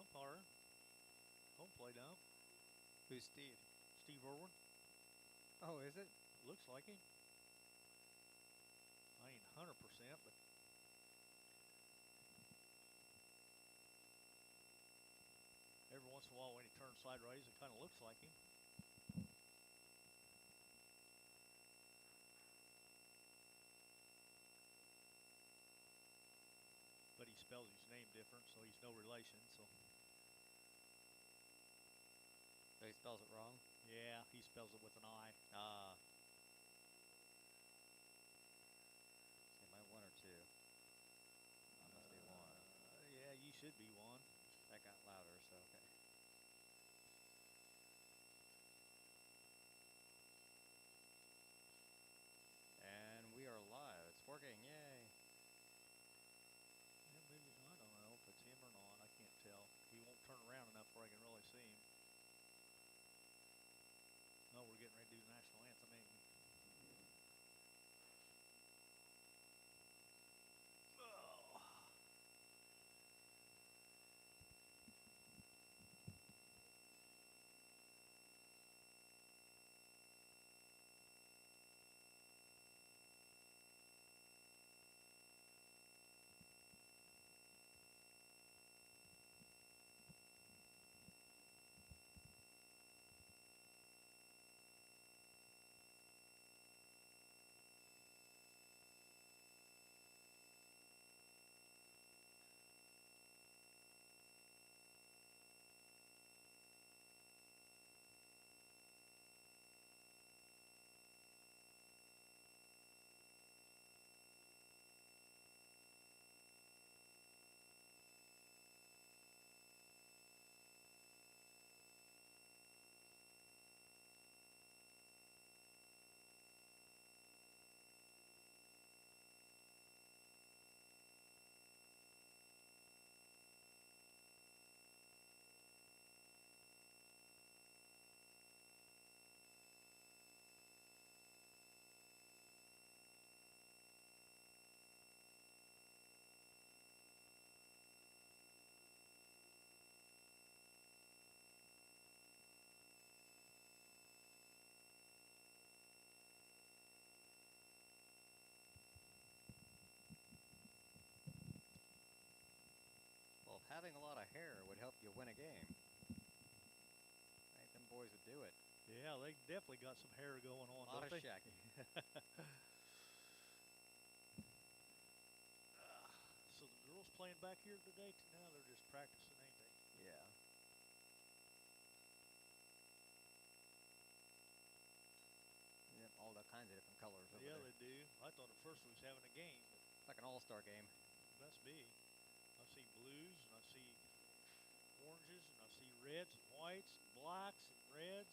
umpire. Home plate ump. Who's Steve? Steve Irwin. Oh, is it? Looks like him. I ain't 100%, but every once in a while when he turns sideways, it kind of looks like him. But he spells his name different, so he's no relation. So he spells it wrong? Yeah, he spells it with an I. Ah. Am I one or two? I must be one. Yeah, you should be one. That got louder, so okay. And we are live. It's working. Yay. Yeah, maybe, I don't know if it's him or not. I can't tell. He won't turn around enough where I can really see him. Oh, we're getting ready to do the national anthem, ain't we? Well, if having a lot of hair would help you win a game, I think them boys would do it. Yeah, they definitely got some hair going on, A lot don't of they? shaggy. So the girls playing back here today? Now they're just practicing, ain't they? Yeah. Yep, all the kinds of different colors over Yeah, there. they do. I thought at first we was having a game, but Like an all-star game. must be. I see blues, and I see oranges, and I see reds and whites, and blacks and reds.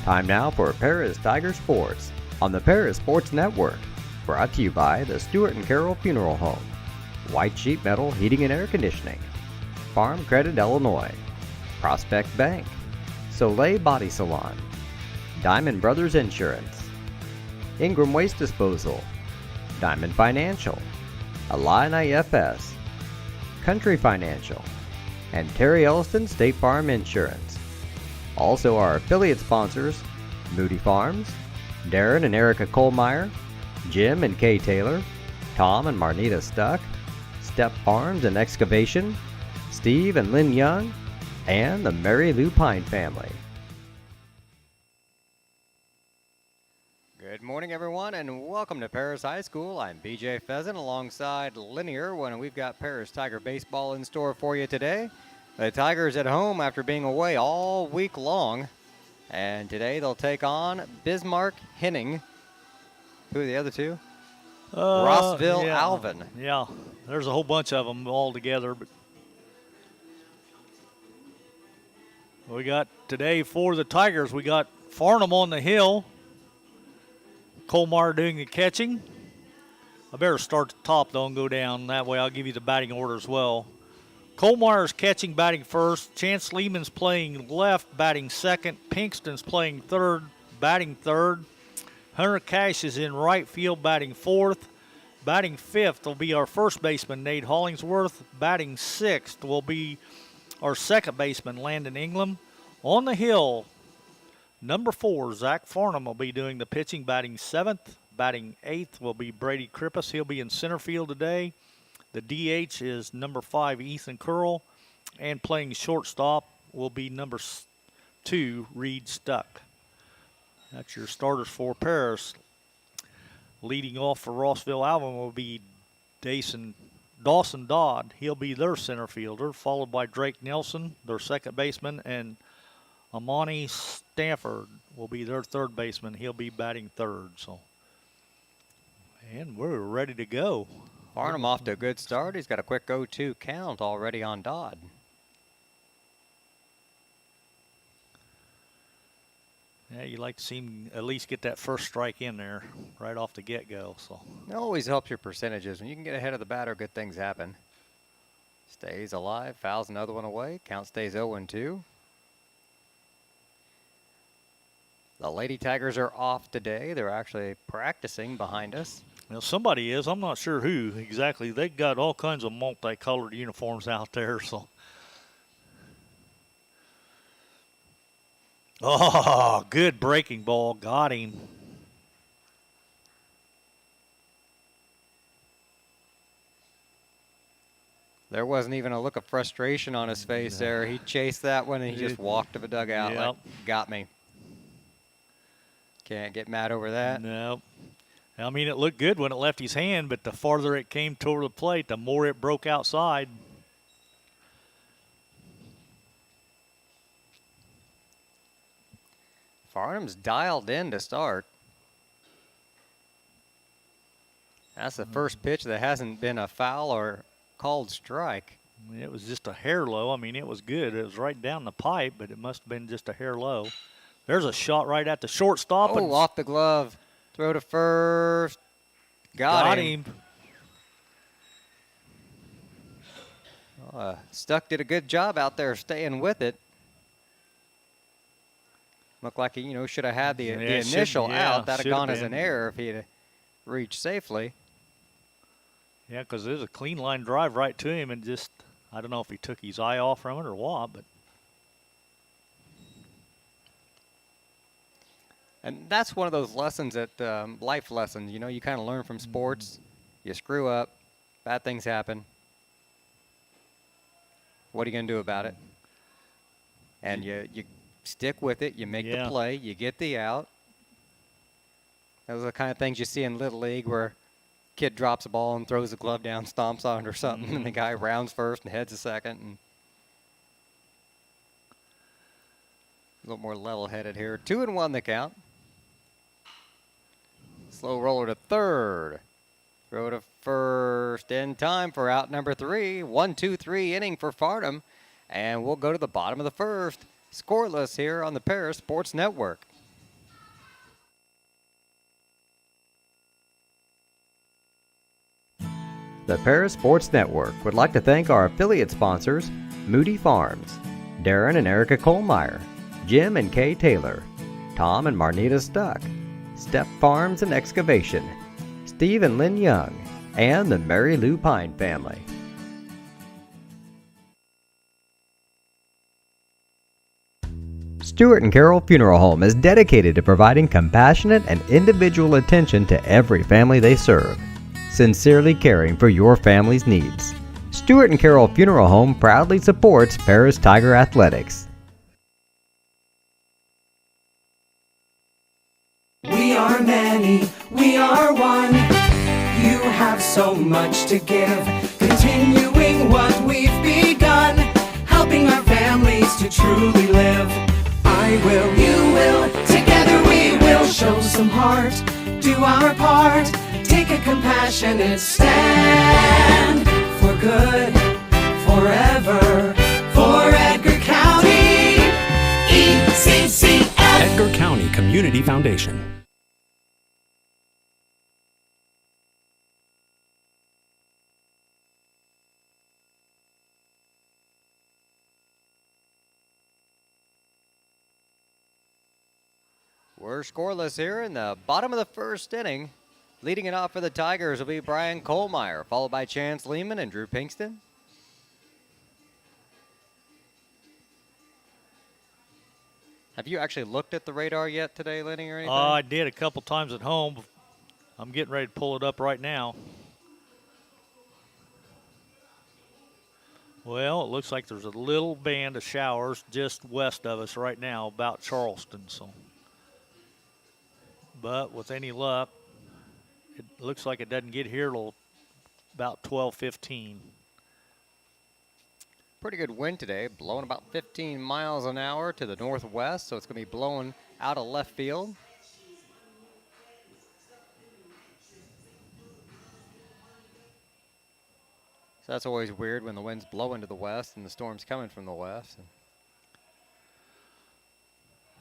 Time now for Paris Tiger Sports on the Paris Sports Network. Brought to you by the Stewart and Carroll Funeral Home, White Sheet Metal Heating and Air Conditioning, Farm Credit Illinois, Prospect Bank, Soleil Body Salon, Diamond Brothers Insurance, Ingram Waste Disposal, Diamond Financial, Illini FS, Country Financial, and Terry Elliston State Farm Insurance. Also our affiliate sponsors, Moody Farms, Darren and Erica Kohlmeyer, Jim and Kay Taylor, Tom and Marnita Stuck, Step Farms and Excavation, Steve and Lynn Young, and the Mary Lou Pine family. Good morning, everyone, and welcome to Paris High School. I'm BJ Pheasant alongside Linear when we've got Paris Tiger baseball in store for you today. The Tigers at home after being away all week long, and today they'll take on Bismark-Henning. Who are the other two? Rossville yeah. Alvin. Yeah, there's a whole bunch of them all together. But we got today for the Tigers, we got Farnham on the hill. Colmar doing the catching. I better start at the top, though, and go down. That way I'll give you the batting order as well. Colmar is catching, batting first. Chance Lehman's playing left, batting second. Pinkston's playing third, batting third. Hunter Cash is in right field, batting fourth. Batting fifth will be our first baseman, Nate Hollingsworth. Batting sixth will be our second baseman, Landon Ingram. On the hill, number 4, Zach Farnham will be doing the pitching, batting seventh. Batting eighth will be Brady Krippus. He'll be in center field today. The DH is number 5, Ethan Curl. And playing shortstop will be number 2, Reed Stuck. That's your starters for Paris. Leading off for Rossville Alvin will be Dawson Dodd. He'll be their center fielder, followed by Drake Nelson, their second baseman, and Amani Stanford will be their third baseman. He'll be batting third. And we're ready to go. Farnham off to a good start. He's got a quick 0-2 count already on Dodd. Yeah, you like to see him at least get that first strike in there right off the get-go. It always helps your percentages. When you can get ahead of the batter, good things happen. Stays alive, fouls another one away. Count stays 0-2. The Lady Tigers are off today. They're actually practicing behind us. Well, somebody is. I'm not sure who exactly. They got all kinds of multicolored uniforms out there. Oh, good breaking ball. Got him. There wasn't even a look of frustration on his face there. He chased that one and he just walked to the dugout. Yep. Like, got me. Can't get mad over that. No. I mean, it looked good when it left his hand, but the farther it came toward the plate, the more it broke outside. Farnham's dialed in to start. That's the first pitch that hasn't been a foul or called strike. It was just a hair low. I mean, it was good. It was right down the pipe, but it must have been just a hair low. There's a shot right at the shortstop. Oh, off the glove. Throw to first. Got him. Stuck did a good job out there staying with it. Looked like he, should have had the initial out. That'd have gone as an error if he had reached safely. Yeah, because there's a clean line drive right to him, and just, I don't know if he took his eye off from it or what, but. And that's one of those lessons that, life lessons, you kind of learn from sports. You screw up, bad things happen. What are you going to do about it? And you stick with it, you make the play, you get the out. Those are the kind of things you see in Little League where kid drops a ball and throws the glove down, stomps on it or something, and the guy rounds first and heads a second. And a little more level-headed here. 2-1 the count. Slow roller to third. Throw to first in time for out number 3. 1-2-3 inning for Farnham. And we'll go to the bottom of the first. Scoreless here on the Paris Sports Network. The Paris Sports Network would like to thank our affiliate sponsors, Moody Farms, Darren and Erica Kohlmeyer, Jim and Kay Taylor, Tom and Marnita Stuck, Step Farms and Excavation, Steve and Lynn Young, and the Mary Lou Pine family. Stewart and Carroll Funeral Home is dedicated to providing compassionate and individual attention to every family they serve, sincerely caring for your family's needs. Stewart and Carroll Funeral Home proudly supports Paris Tiger Athletics. We are many, we are one. You have so much to give, continuing what we've begun, helping our families to truly live. I will, you will, together we will show some heart, do our part, take a compassionate stand for good, forever, for Edgar County, ECCF. Edgar County Community Foundation. We're scoreless here in the bottom of the first inning. Leading it off for the Tigers will be Brian Kohlmeyer, followed by Chance Lehman and Drew Pinkston. Have you actually looked at the radar yet today, Lenny, or anything? I did a couple times at home. I'm getting ready to pull it up right now. Well, it looks like there's a little band of showers just west of us right now, about Charleston. But with any luck, it looks like it doesn't get here till about 12:15. Pretty good wind today, blowing about 15 miles an hour to the northwest, so it's going to be blowing out of left field. So that's always weird when the wind's blowing to the west and the storm's coming from the west.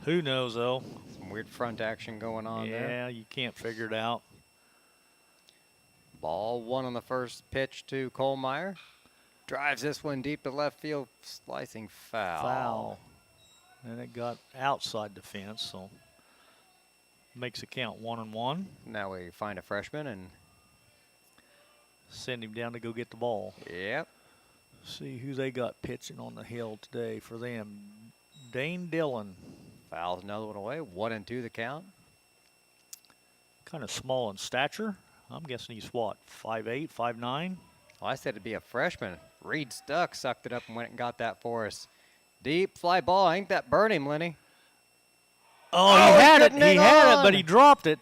Who knows, though? Some weird front action going on there. Yeah, you can't figure it out. Ball one on the first pitch to Kohlmeyer. Drives this one deep to left field, slicing foul. And it got outside the fence, so makes it count 1-1. Now we find a freshman and send him down to go get the ball. Yep. See who they got pitching on the hill today for them. Dane Dillon. Fouls another one away. 1-2 the count. Kind of small in stature. I'm guessing he's what, 5'8", 5'9"? Well, I said it'd be a freshman. Reed Stuck sucked it up and went and got that for us. Deep fly ball. I think that burned him, Lenny. Oh, he had it. He had it, but he dropped it.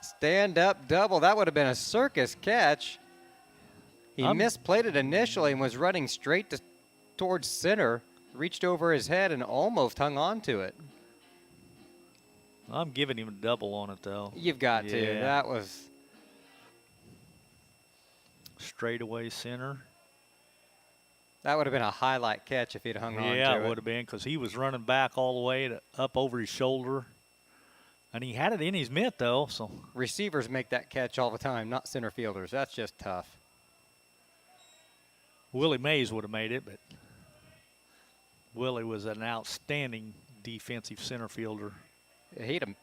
Stand up double. That would have been a circus catch. He misplayed it initially and was running straight towards center. Reached over his head and almost hung on to it. I'm giving him a double on it, though. You've got to. That was straightaway center. That would have been a highlight catch if he'd hung on to it. Yeah, it would have been, because he was running back all the way up over his shoulder. And he had it in his mitt, though. So receivers make that catch all the time, not center fielders. That's just tough. Willie Mays would have made it, but Willie was an outstanding defensive center fielder. He'd have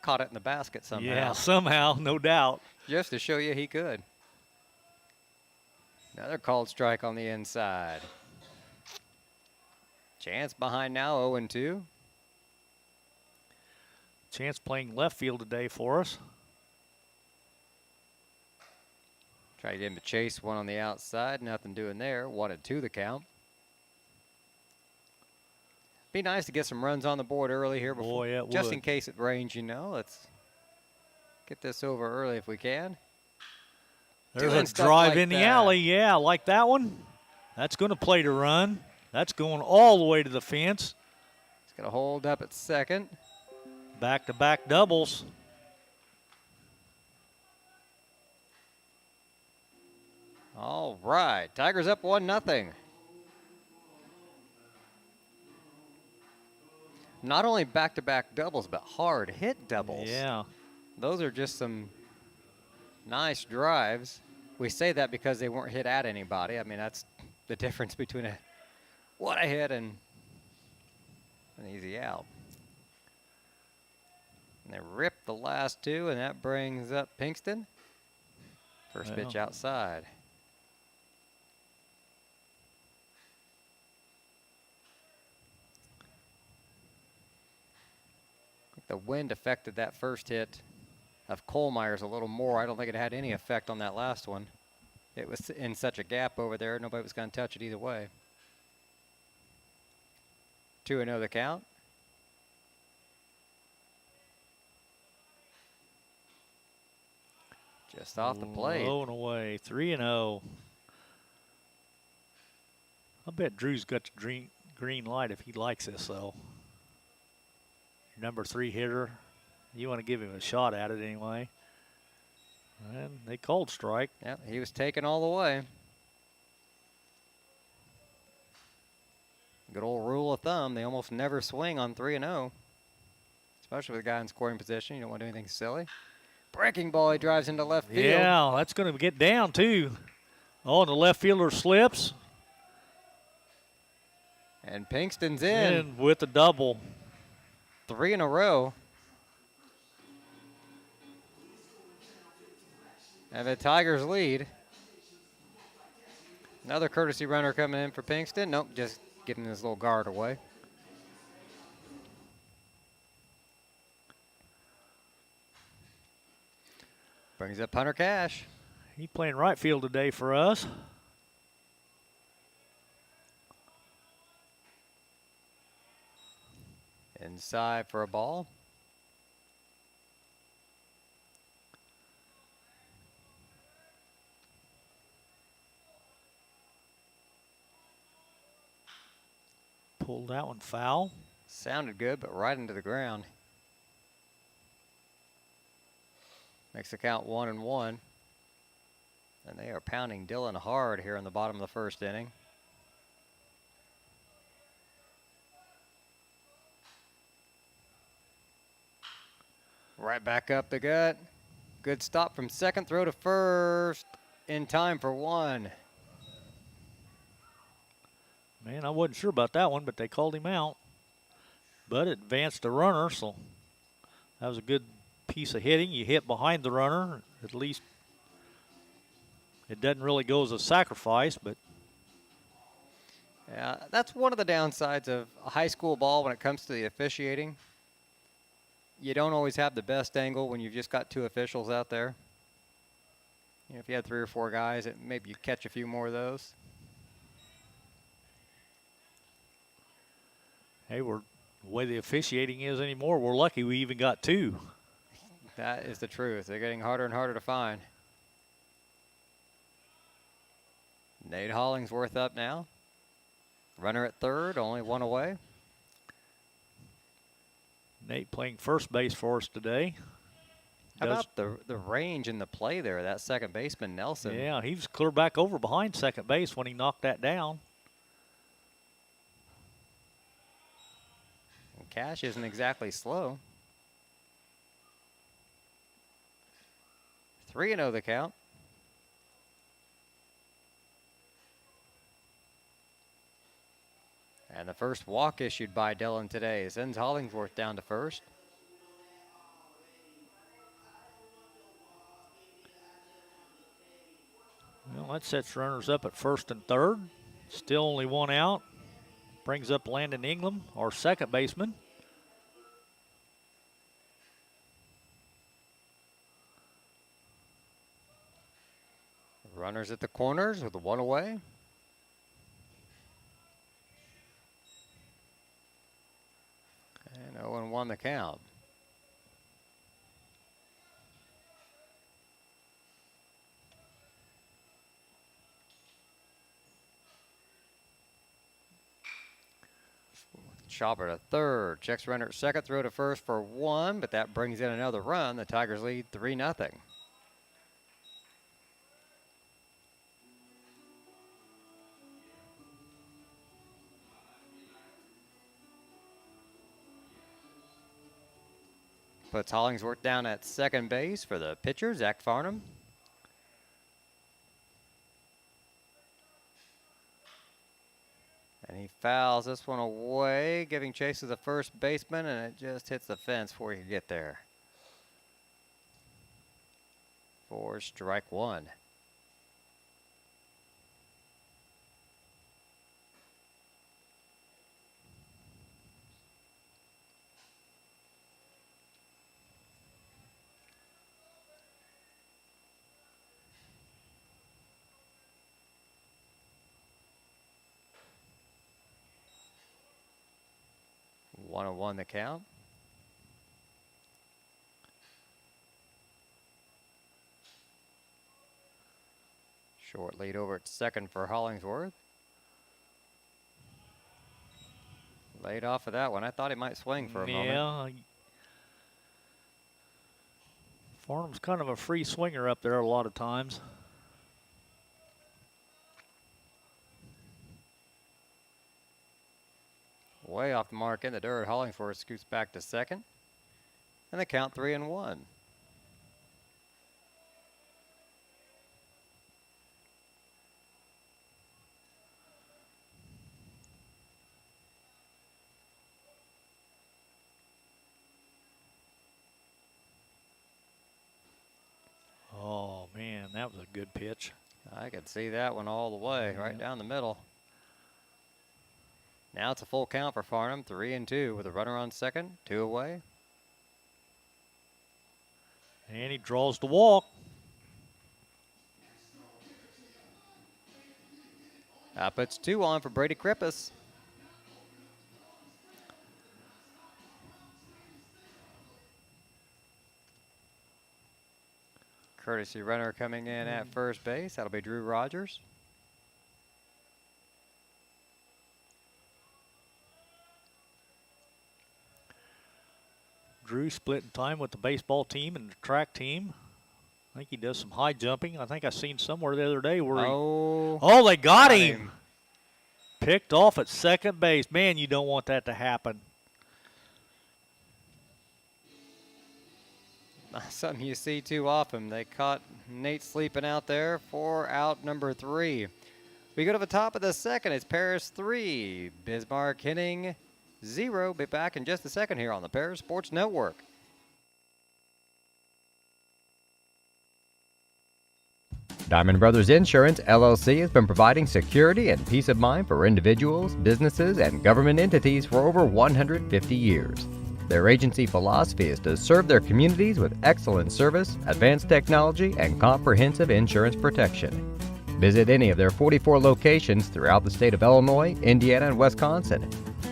caught it in the basket somehow. Yeah, somehow, no doubt. Just to show you he could. Another called strike on the inside. Chance behind now, 0-2. Chance playing left field today for us. Try to get him to chase one on the outside. Nothing doing there. 1-2 the count. Be nice to get some runs on the board early here before, Boy, it just would. in case it rains, you know. Let's get this over early if we can. There's Doing a stuff drive like in the that. alley, yeah, like that one. That's going to play to run. That's going all the way to the fence. It's going to hold up at second. Back-to-back doubles. All right, Tigers up 1-0. Not only back-to-back doubles, but hard hit doubles. Yeah. Those are just some nice drives. We say that because they weren't hit at anybody. I mean, that's the difference between a hit and an easy out. And they ripped the last two, and that brings up Pinkston. First pitch outside. The wind affected that first hit of Kohlmeyer's a little more. I don't think it had any effect on that last one. It was in such a gap over there, nobody was going to touch it either way. 2-0 the count. Just off the plate. Low and away, 3-0. I bet Drew's got the green light if he likes this, though. Your number 3 hitter, you want to give him a shot at it anyway. And they called strike. Yeah, he was taken all the way. Good old rule of thumb, they almost never swing on 3-0. Especially with a guy in scoring position. You don't want to do anything silly. Breaking ball, he drives into left field. Yeah, that's going to get down, too. Oh, and the left fielder slips. And Pinkston's in. With the double. 3 in a row. And the Tigers lead. Another courtesy runner coming in for Pinkston. Nope, just getting his little guard away. Brings up Hunter Cash. He's playing right field today for us. Inside for a ball. Pulled that one foul. Sounded good, but right into the ground. Makes the count 1-1. And they are pounding Dillon hard here in the bottom of the first inning. Right back up the gut. Good stop from second, throw to first. In time for one. Man, I wasn't sure about that one, but they called him out. But it advanced the runner, so that was a good piece of hitting. You hit behind the runner. At least it doesn't really go as a sacrifice, but. Yeah, that's one of the downsides of a high school ball when it comes to the officiating. You don't always have the best angle when you've just got two officials out there. You know, if you had 3 or 4 guys, maybe you catch a few more of those. Hey, the way the officiating is anymore, we're lucky we even got 2. That is the truth. They're getting harder and harder to find. Nate Hollingsworth up now. Runner at third, only one away. Nate playing first base for us today. How about the range and the play there, that second baseman, Nelson? Yeah, he was clear back over behind second base when he knocked that down. And Cash isn't exactly slow. 3-0 the count. And the first walk issued by Dillon today sends Hollingsworth down to first. Well, that sets runners up at first and third. Still only one out. Brings up Landon Ingram, our second baseman. Runners at the corners with the one away. And Owen won the count. Chopper to third. Checks runner at second. Throw to first for one, but that brings in another run. The Tigers lead 3-0. Puts Hollingsworth down at second base for the pitcher, Zach Farnham. And he fouls this one away, giving chase to the first baseman, and it just hits the fence before he can get there. For strike one. One the count. Short lead over at second for Hollingsworth. Laid off of that one. I thought he might swing for a moment. Yeah. Farnham's kind of a free swinger up there a lot of times. Way off the mark in the dirt. Hollingsworth scoots back to second. And the count 3-1. Oh, man, That was a good pitch. I could see that one all the way, right down the middle. Now it's a full count for Farnham, 3-2 with a runner on second, 2 away. And he draws the walk. That puts 2 on for Brady Krippus. Courtesy runner coming in at first base. That'll be Drew Rogers. Drew splitting time with the baseball team and the track team. I think he does some high jumping. I think I seen somewhere the other day where they got him. Picked off at second base. Man, you don't want that to happen. Something you see too often. They caught Nate sleeping out there for out number 3. We go to the top of the second. It's Paris 3, Bismark-Henning 0. Be back in just a second here on the Paris Sports Network. Diamond Brothers Insurance, LLC has been providing security and peace of mind for individuals, businesses, and government entities for over 150 years. Their agency philosophy is to serve their communities with excellent service, advanced technology, and comprehensive insurance protection. Visit any of their 44 locations throughout the state of Illinois, Indiana, and Wisconsin.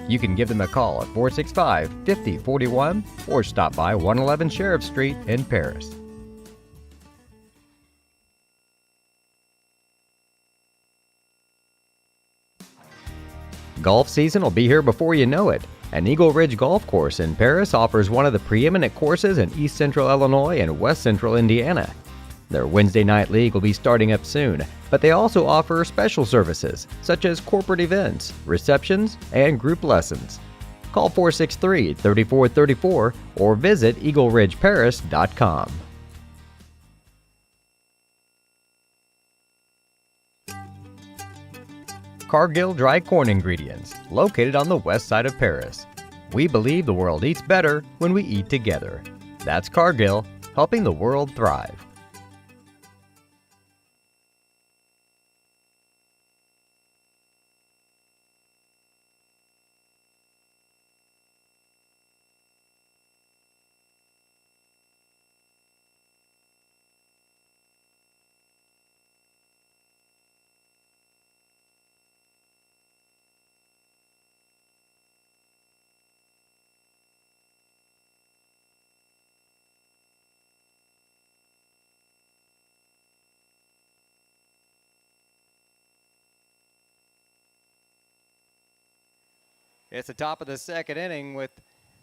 You can give them a call at 465-5041 or stop by 111 Sheriff Street in Paris. Golf season will be here before you know it. And Eagle Ridge Golf Course in Paris offers one of the preeminent courses in East Central Illinois and West Central Indiana. Their Wednesday night league will be starting up soon, but they also offer special services such as corporate events, receptions, and group lessons. Call 463-3434 or visit eagleridgeparis.com. Cargill Dry Corn Ingredients, located on the west side of Paris. We believe the world eats better when we eat together. That's Cargill, helping the world thrive. It's the top of the second inning with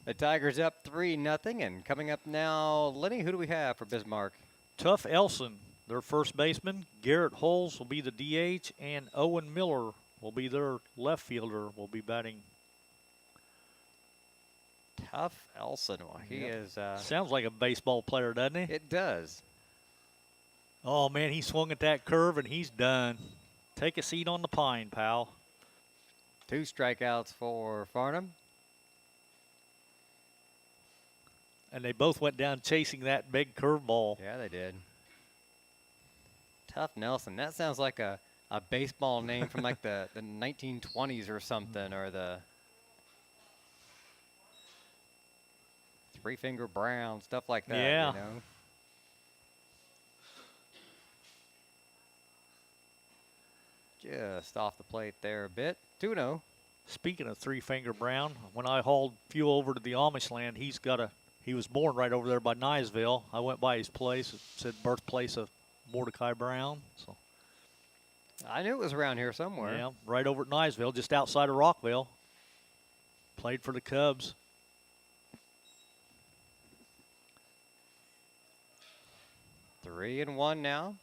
the Tigers up 3-0. And coming up now, Lenny, who do we have for Bismarck? Tuff Elson, their first baseman. Garrett Holes will be the DH, and Owen Miller will be their left fielder, will be batting. Tuff Elson. Well, he is. Sounds like a baseball player, doesn't he? It does. Oh, man, he swung at that curve, and he's done. Take a seat on the pine, pal. 2 strikeouts for Farnham. And they both went down chasing that big curveball. Yeah, they did. Tuff Nelson. That sounds like a baseball name from like the 1920s or something, or the Three Finger Brown, stuff like that. Yeah. You know? Just off the plate there a bit. 2-0. Speaking of Three Finger Brown, when I hauled fuel over to the Amish land, he was born right over there by Niceville. I went by his place. It said birthplace of Mordecai Brown. So I knew it was around here somewhere. yeah, right over at Niceville, just outside of Rockville. Played for the Cubs. Three and one now.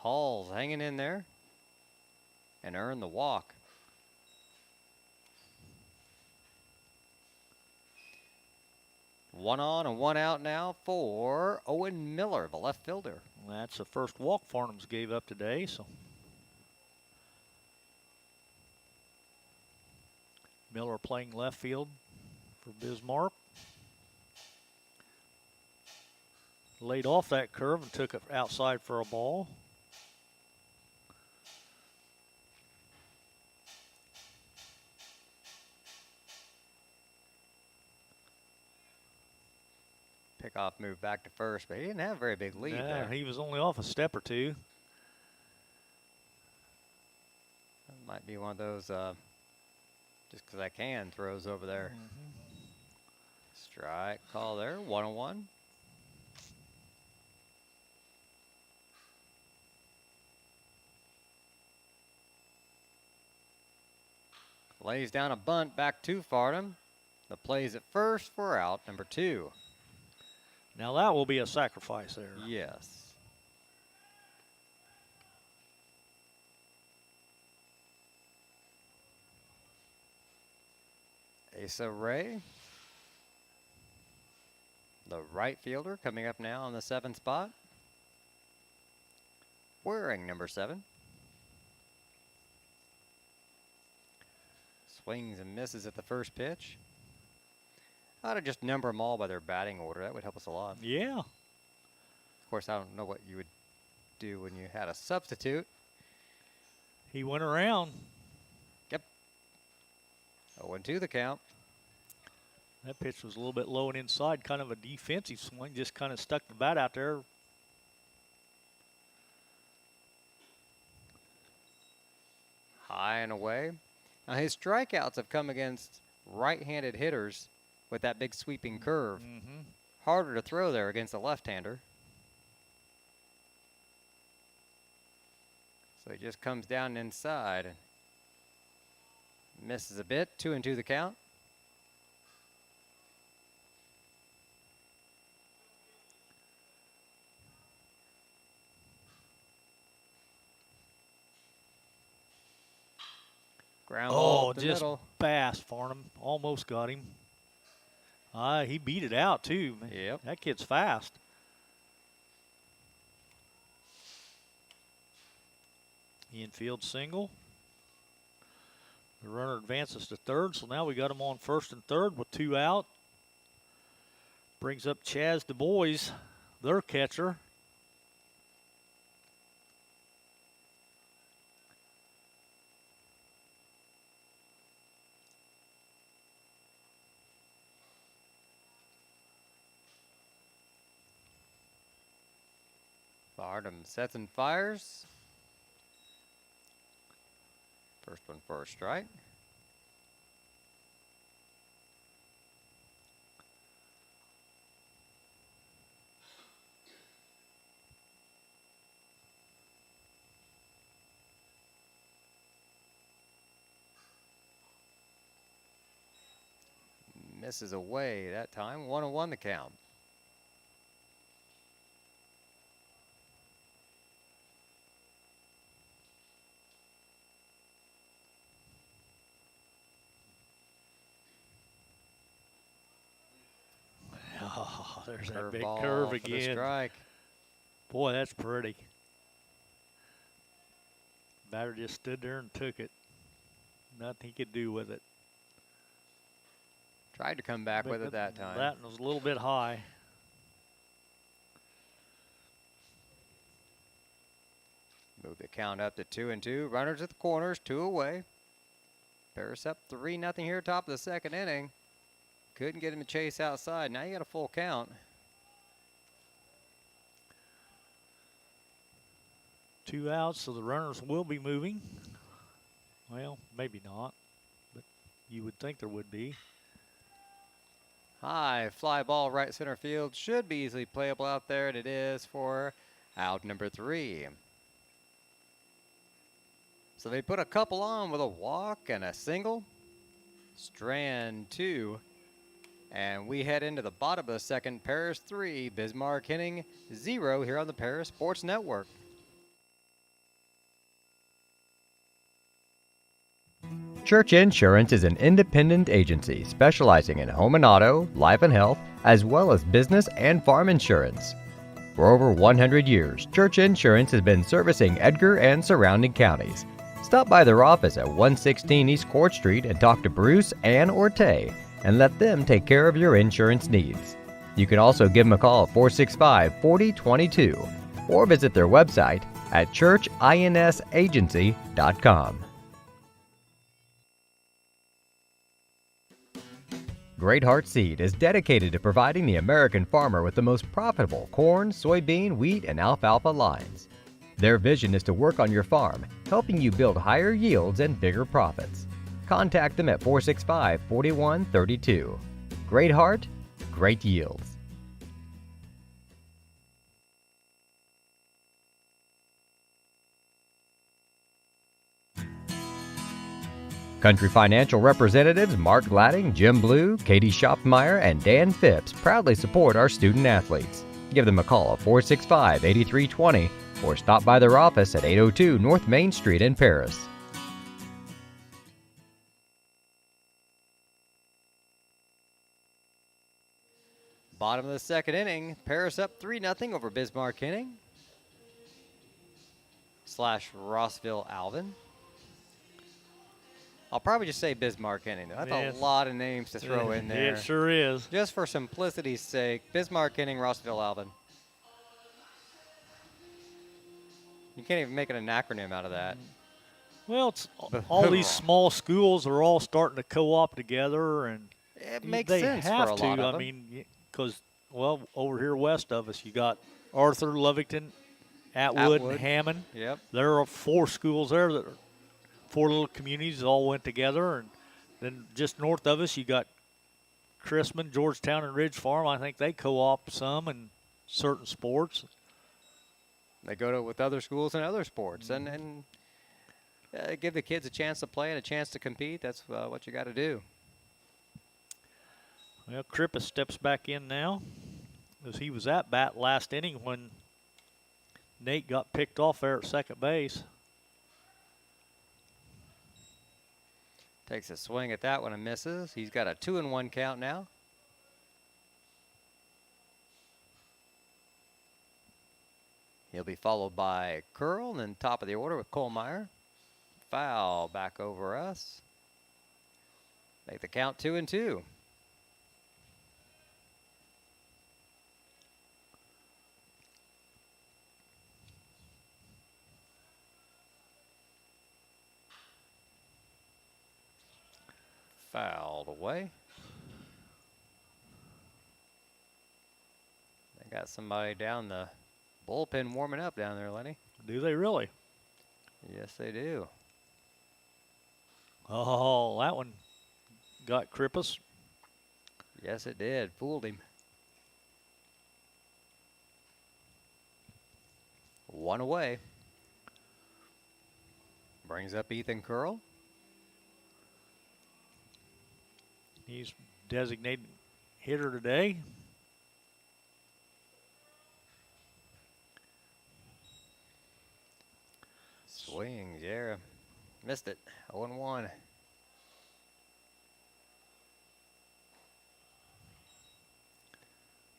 Hall's hanging in there and earned the walk. One on and one out now for Owen Miller, the left fielder. That's the first walk Farnham's gave up today. So Miller playing left field for Bismarck. Laid off that curve and took it outside for a ball. Pickoff moved back to first, but he didn't have a very big lead Yeah, there. he was only off a step or two. That might be one of those just because I can throws over there. Strike call there, 1-1. Lays down a bunt back to Fardham. The play's at first for out, number 2. Now that will be a sacrifice there. Yes. Asa Ray, the right fielder, coming up now on the 7th spot. Wearing number 7. Swings and misses at the first pitch. I ought to just number them all by their batting order. That would help us a lot. Yeah. Of course, I don't know what you would do when you had a substitute. He went around. Yep. 0-2 the count. That pitch was a little bit low and inside, kind of a defensive swing, just kind of stuck the bat out there. High and away. Now his strikeouts have come against right-handed hitters with that big sweeping curve. Harder to throw there against a left-hander. So he just comes down inside. Misses a bit, 2-2 the count. Ground ball up the just middle. fast, Farnham. Almost got him. He beat it out, too. Man. Yep. That kid's fast. Infield single. The runner advances to third, so now we got him on first and third with 2 out. Brings up Chaz Du Bois, their catcher. Fardham sets and fires. First one for a strike. Misses away that time. 1-1 the count. Oh, there's that big Curveball curve for the again. strike. Boy, that's pretty. Batter just stood there and took it. Nothing he could do with it. Tried to come back with it that time. That was a little bit high. Move the count up to 2-2. Runners at the corners, 2 away. Paris up 3-0 here, top of the second inning. Couldn't get him to chase outside. Now you got a full count. 2 outs, so the runners will be moving. Well, maybe not, but you would think there would be. High fly ball right center field. Should be easily playable out there, and it is for out number 3. So they put a couple on with a walk and a single. Strand 2. And we head into the bottom of the second. Paris 3, Bismark-Henning 0 here on the Paris Sports Network. Church Insurance is an independent agency specializing in home and auto, life and health, as well as business and farm insurance. For over 100 years, Church Insurance has been servicing Edgar and surrounding counties. Stop by their office at 116 East Court Street and talk to Bruce, Ann, or Tay, and let them take care of your insurance needs. You can also give them a call at 465-4022 or visit their website at churchinsagency.com. Great Heart Seed is dedicated to providing the American farmer with the most profitable corn, soybean, wheat, and alfalfa lines. Their vision is to work on your farm, helping you build higher yields and bigger profits. Contact them at 465-4132. Great Heart, great yields. Country Financial representatives Mark Gladding, Jim Blue, Katie Schopfmeyer, and Dan Phipps proudly support our student athletes. Give them a call at 465-8320 or stop by their office at 802 North Main Street in Paris. Bottom of the second inning, Paris up 3-0 over Bismark-Henning / Rossville Alvin. I'll probably just say Bismarck-Henning. That's a lot of names to throw in there. It sure is. Just for simplicity's sake, Bismarck-Henning, Rossville Alvin. You can't even make an acronym out of that. Well, it's all these small schools are all starting to co-op together, and it makes they sense have for a to. lot of I them. mean, because over here west of us, you got Arthur, Lovington, Atwood, and Hammond. Yep. There are 4 schools there that are 4 little communities that all went together, and then just north of us, you got Chrisman, Georgetown, and Ridge Farm. I think they co-op some in certain sports. They go to with other schools and other sports, and give the kids a chance to play and a chance to compete. That's what you got to do. Well, Krippus steps back in now, as he was at bat last inning when Nate got picked off there at second base. Takes a swing at that one and misses. He's got a 2-1 count now. He'll be followed by Curl, and then top of the order with Cole Meyer. Foul back over us. Make the count 2-2. Fouled away. They got somebody down the bullpen warming up down there, Lenny. Do they really? Yes, they do. Oh, that one got Krippus. Yes, it did. Fooled him. 1 away. Brings up Ethan Curl. He's designated hitter today. Swings, yeah. Missed it. 0-1.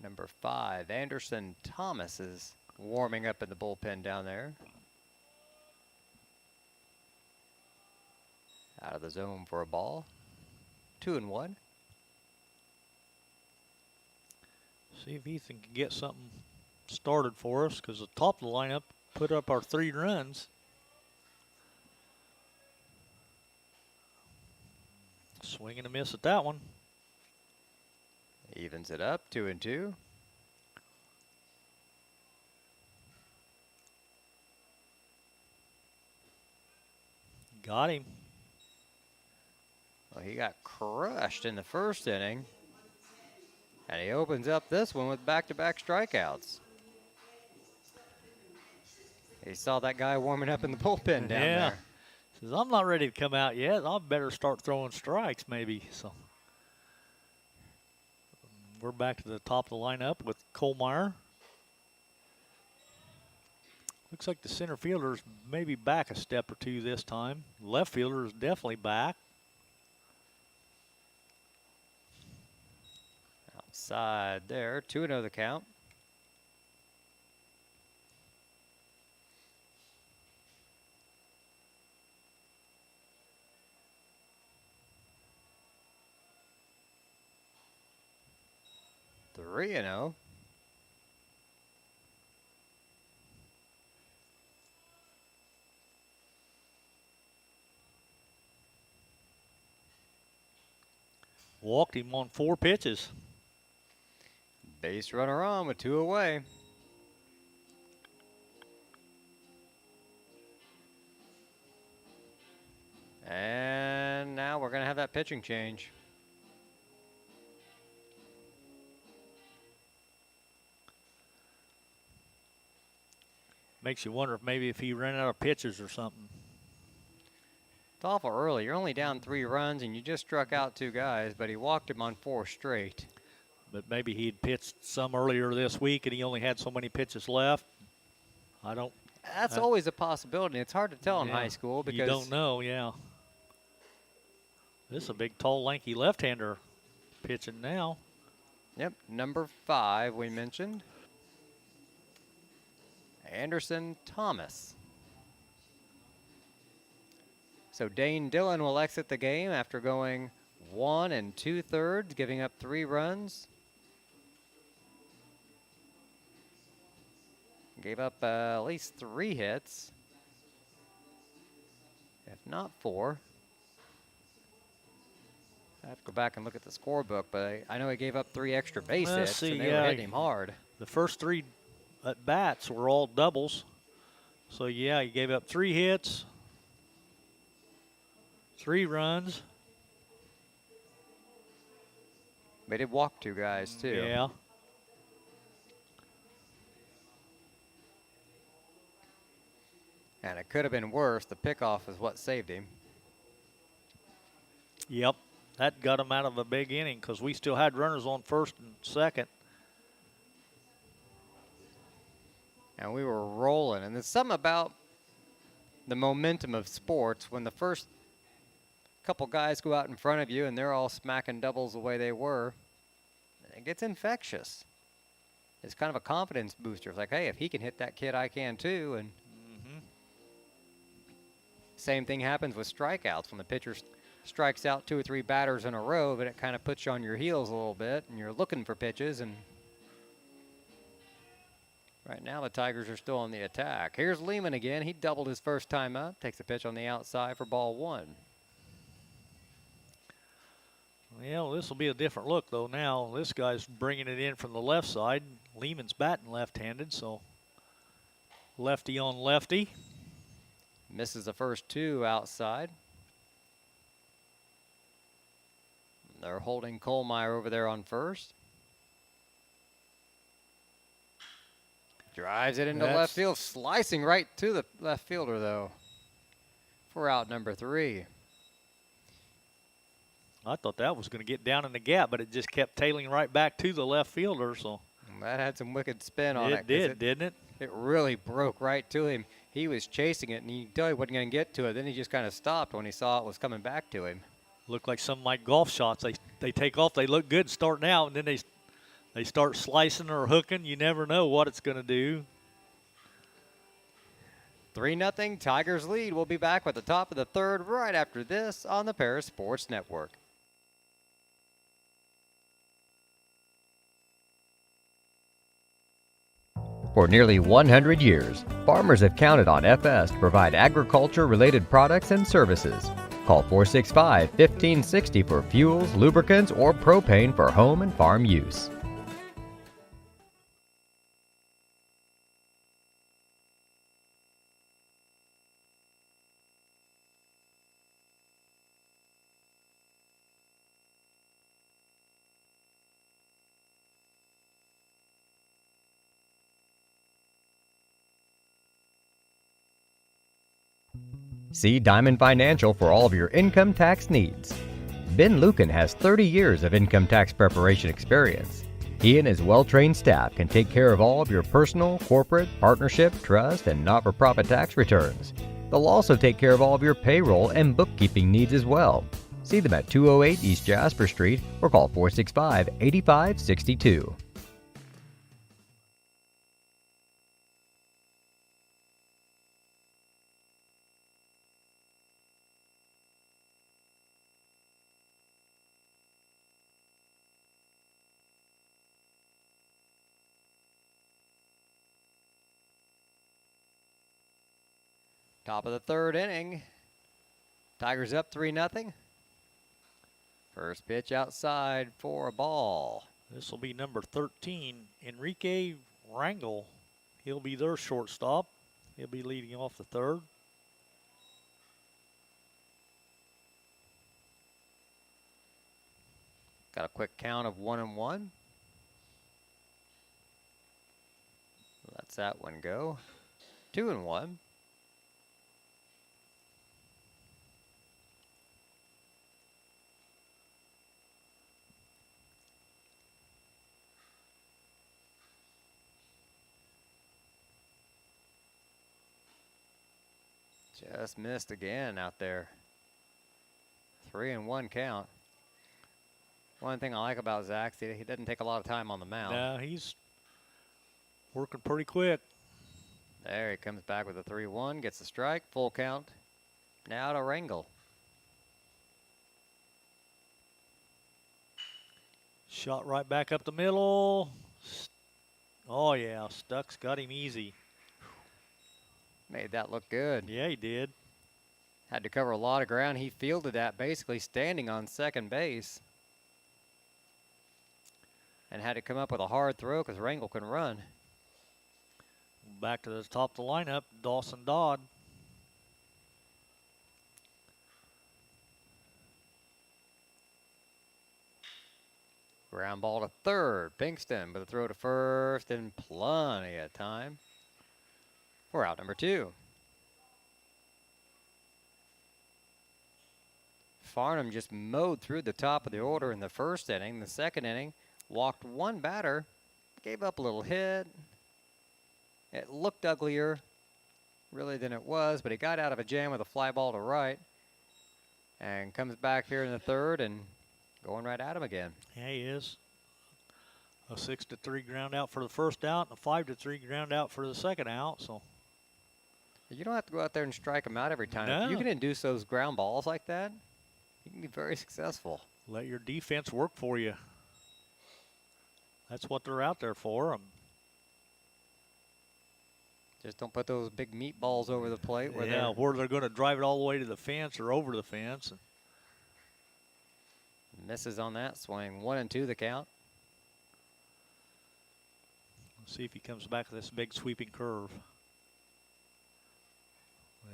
Number 5, Anderson Thomas is warming up in the bullpen down there. Out of the zone for a ball. 2-1. See if Ethan can get something started for us, because the top of the lineup put up our 3 runs. Swing and a miss at that one. Evens it up, 2-2. Got him. Well, he got crushed in the first inning, and he opens up this one with back-to-back strikeouts. He saw that guy warming up in the bullpen down there. Says, I'm not ready to come out yet. I better start throwing strikes maybe. So we're back to the top of the lineup with Cole Meyer. Looks like the center fielder's maybe back a step or 2 this time. Left fielder is definitely back. Outside there, 2-0 the count. 3-0. Walked him on 4 pitches. Base runner on with 2 away. And now we're going to have that pitching change. Makes you wonder if maybe if he ran out of pitches or something. It's awful early. You're only down 3 runs, and you just struck out 2 guys, but he walked him on 4 straight. But maybe he'd pitched some earlier this week and he only had so many pitches left. I don't. That's always a possibility. It's hard to tell in Yeah, high school because you don't know, yeah. This is a big, tall, lanky left-hander pitching now. Yep, number 5 we mentioned. Anderson Thomas. So Dane Dillon will exit the game after going 1 2/3, giving up 3 runs. Gave up at least 3 hits, if not 4. I have to go back and look at the scorebook, but I know he gave up 3 extra base Let's hits, see, and they yeah, were hitting him hard. The first 3 at-bats were all doubles. So, yeah, he gave up 3 hits, 3 runs. They did walk 2 guys, too. Yeah. And it could have been worse. The pickoff is what saved him. Yep. That got him out of a big inning because we still had runners on first and second. And we were rolling. And there's something about the momentum of sports when the first couple guys go out in front of you and they're all smacking doubles the way they were. It gets infectious. It's kind of a confidence booster. It's like, hey, if he can hit that kid, I can too. And same thing happens with strikeouts. When the pitcher strikes out 2 or 3 batters in a row, but it kind of puts you on your heels a little bit, and you're looking for pitches. And right now the Tigers are still on the attack. Here's Lehman again. He doubled his first time up. Takes a pitch on the outside for ball 1. Well, this will be a different look, though. Now this guy's bringing it in from the left side. Lehman's batting left-handed, so lefty on lefty. Misses the first 2 outside. They're holding Meyer over there on first. Drives it into left field, slicing right to the left fielder, though, for out number 3. I thought that was going to get down in the gap, but it just kept tailing right back to the left fielder. So And that had some wicked spin on it. It did, didn't it? It really broke right to him. He was chasing it, and he thought he wasn't going to get to it. Then he just kind of stopped when he saw it was coming back to him. Looked like some like golf shots. They take off. They look good starting out, and then they start slicing or hooking. You never know what it's going to do. 3-0 Tigers lead. We'll be back with the top of the 3rd right after this on the Paris Sports Network. For nearly 100 years, farmers have counted on FS to provide agriculture-related products and services. Call 465-1560 for fuels, lubricants, or propane for home and farm use. See Diamond Financial for all of your income tax needs. Ben Lucan has 30 years of income tax preparation experience. He and his well-trained staff can take care of all of your personal, corporate, partnership, trust, and not-for-profit tax returns. They'll also take care of all of your payroll and bookkeeping needs as well. See them at 208 East Jasper Street or call 465-8562. Top of the third inning. Tigers up 3-0. First pitch outside for a ball. This will be number 13, Enrique Rangel. He'll be their shortstop. He'll be leading off the third. Got a quick count of 1-1. Lets that one go. 2-1. Just missed again out there. 3-1 count. One thing I like about Zach, he doesn't take a lot of time on the mound. No, he's working pretty quick. There he comes back with a 3-1, gets the strike, full count. Now to Rangel. Shot right back up the middle. Oh, yeah, Stuck's got him easy. Made that look good. Yeah, he did. Had to cover a lot of ground. He fielded that basically standing on second base. And had to come up with a hard throw because Rangel can run. Back to the top of the lineup, Dawson Dodd. Ground ball to third. Pinkston with a throw to first and plenty of time. We're out number 2. Farnham just mowed through the top of the order in the first inning. The second inning, walked one batter, gave up a little hit. It looked uglier, really, than it was, but he got out of a jam with a fly ball to right and comes back here in the third and going right at him again. Yeah, he is. A 6-3 ground out for the first out and a 5-3 ground out for the second out. So You don't have to go out there and strike him out every time. No. If you can induce those ground balls like that, you can be very successful. let your defense work for you. That's what they're out there for. Just don't put those big meatballs over the plate where Where they're going to drive it all the way to the fence or over the fence. misses on that swing. 1-2 the count. Let's see if he comes back with this big sweeping curve.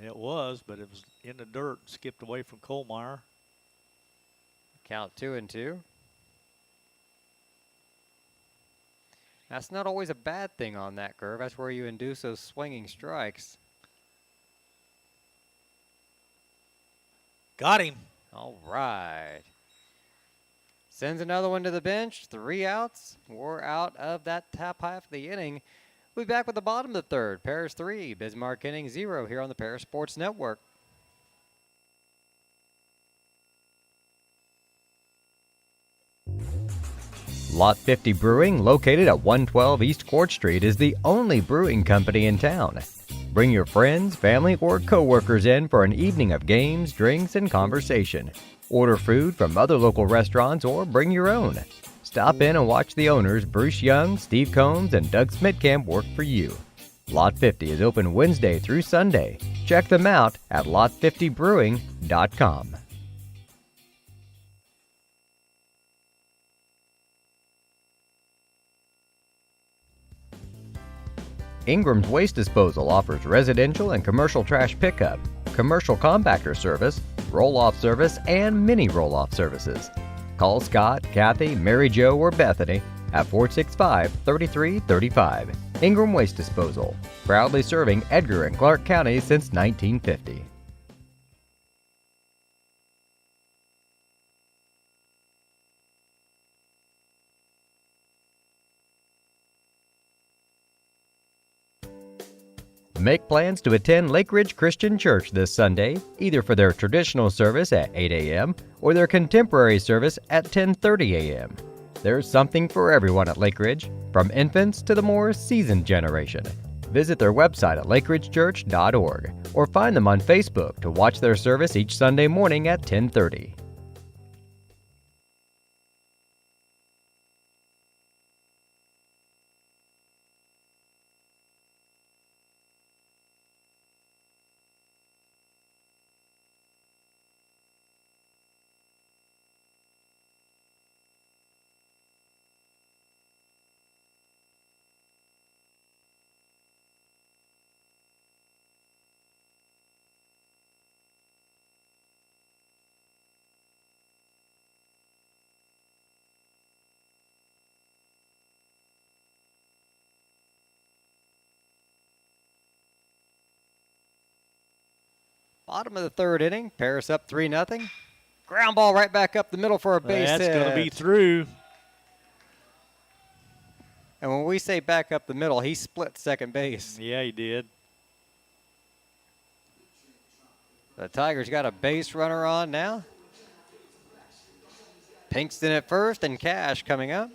It was, but it was in the dirt, skipped away from Meyer. Count 2-2. That's not always a bad thing on that curve. That's where you induce those swinging strikes. Got him. All right. Sends another one to the bench. 3 outs. We're out of that top half of the inning. We'll be back with the bottom of the third. Paris 3, Bismarck-Henning 0 here on the Paris Sports Network. Lot 50 Brewing, located at 112 East Court Street, is the only brewing company in town. Bring your friends, family, or co-workers in for an evening of games, drinks, and conversation. Order food from other local restaurants or bring your own. Stop in and watch the owners, Bruce Young, Steve Combs, and Doug Smitkamp, work for you. Lot 50 is open Wednesday through Sunday. Check them out at lot50brewing.com. Ingram's Waste Disposal offers residential and commercial trash pickup, commercial compactor service, roll-off service, and mini roll-off services. Call Scott, Kathy, Mary Jo, or Bethany at 465-3335. Ingram Waste Disposal, proudly serving Edgar and Clark Counties since 1950. Make plans to attend Lake Ridge Christian Church this Sunday, either for their traditional service at 8 a.m. or their contemporary service at 10:30 a.m. There's something for everyone at Lake Ridge, from infants to the more seasoned generation. Visit their website at lakeridgechurch.org or find them on Facebook to watch their service each Sunday morning at 10:30. Bottom of the third inning. Paris up 3-0. Ground ball right back up the middle for a base hit. That's going to be through. And when we say back up the middle, he split second base. Yeah, he did. The Tigers got a base runner on now. Pinkston at first and Cash coming up.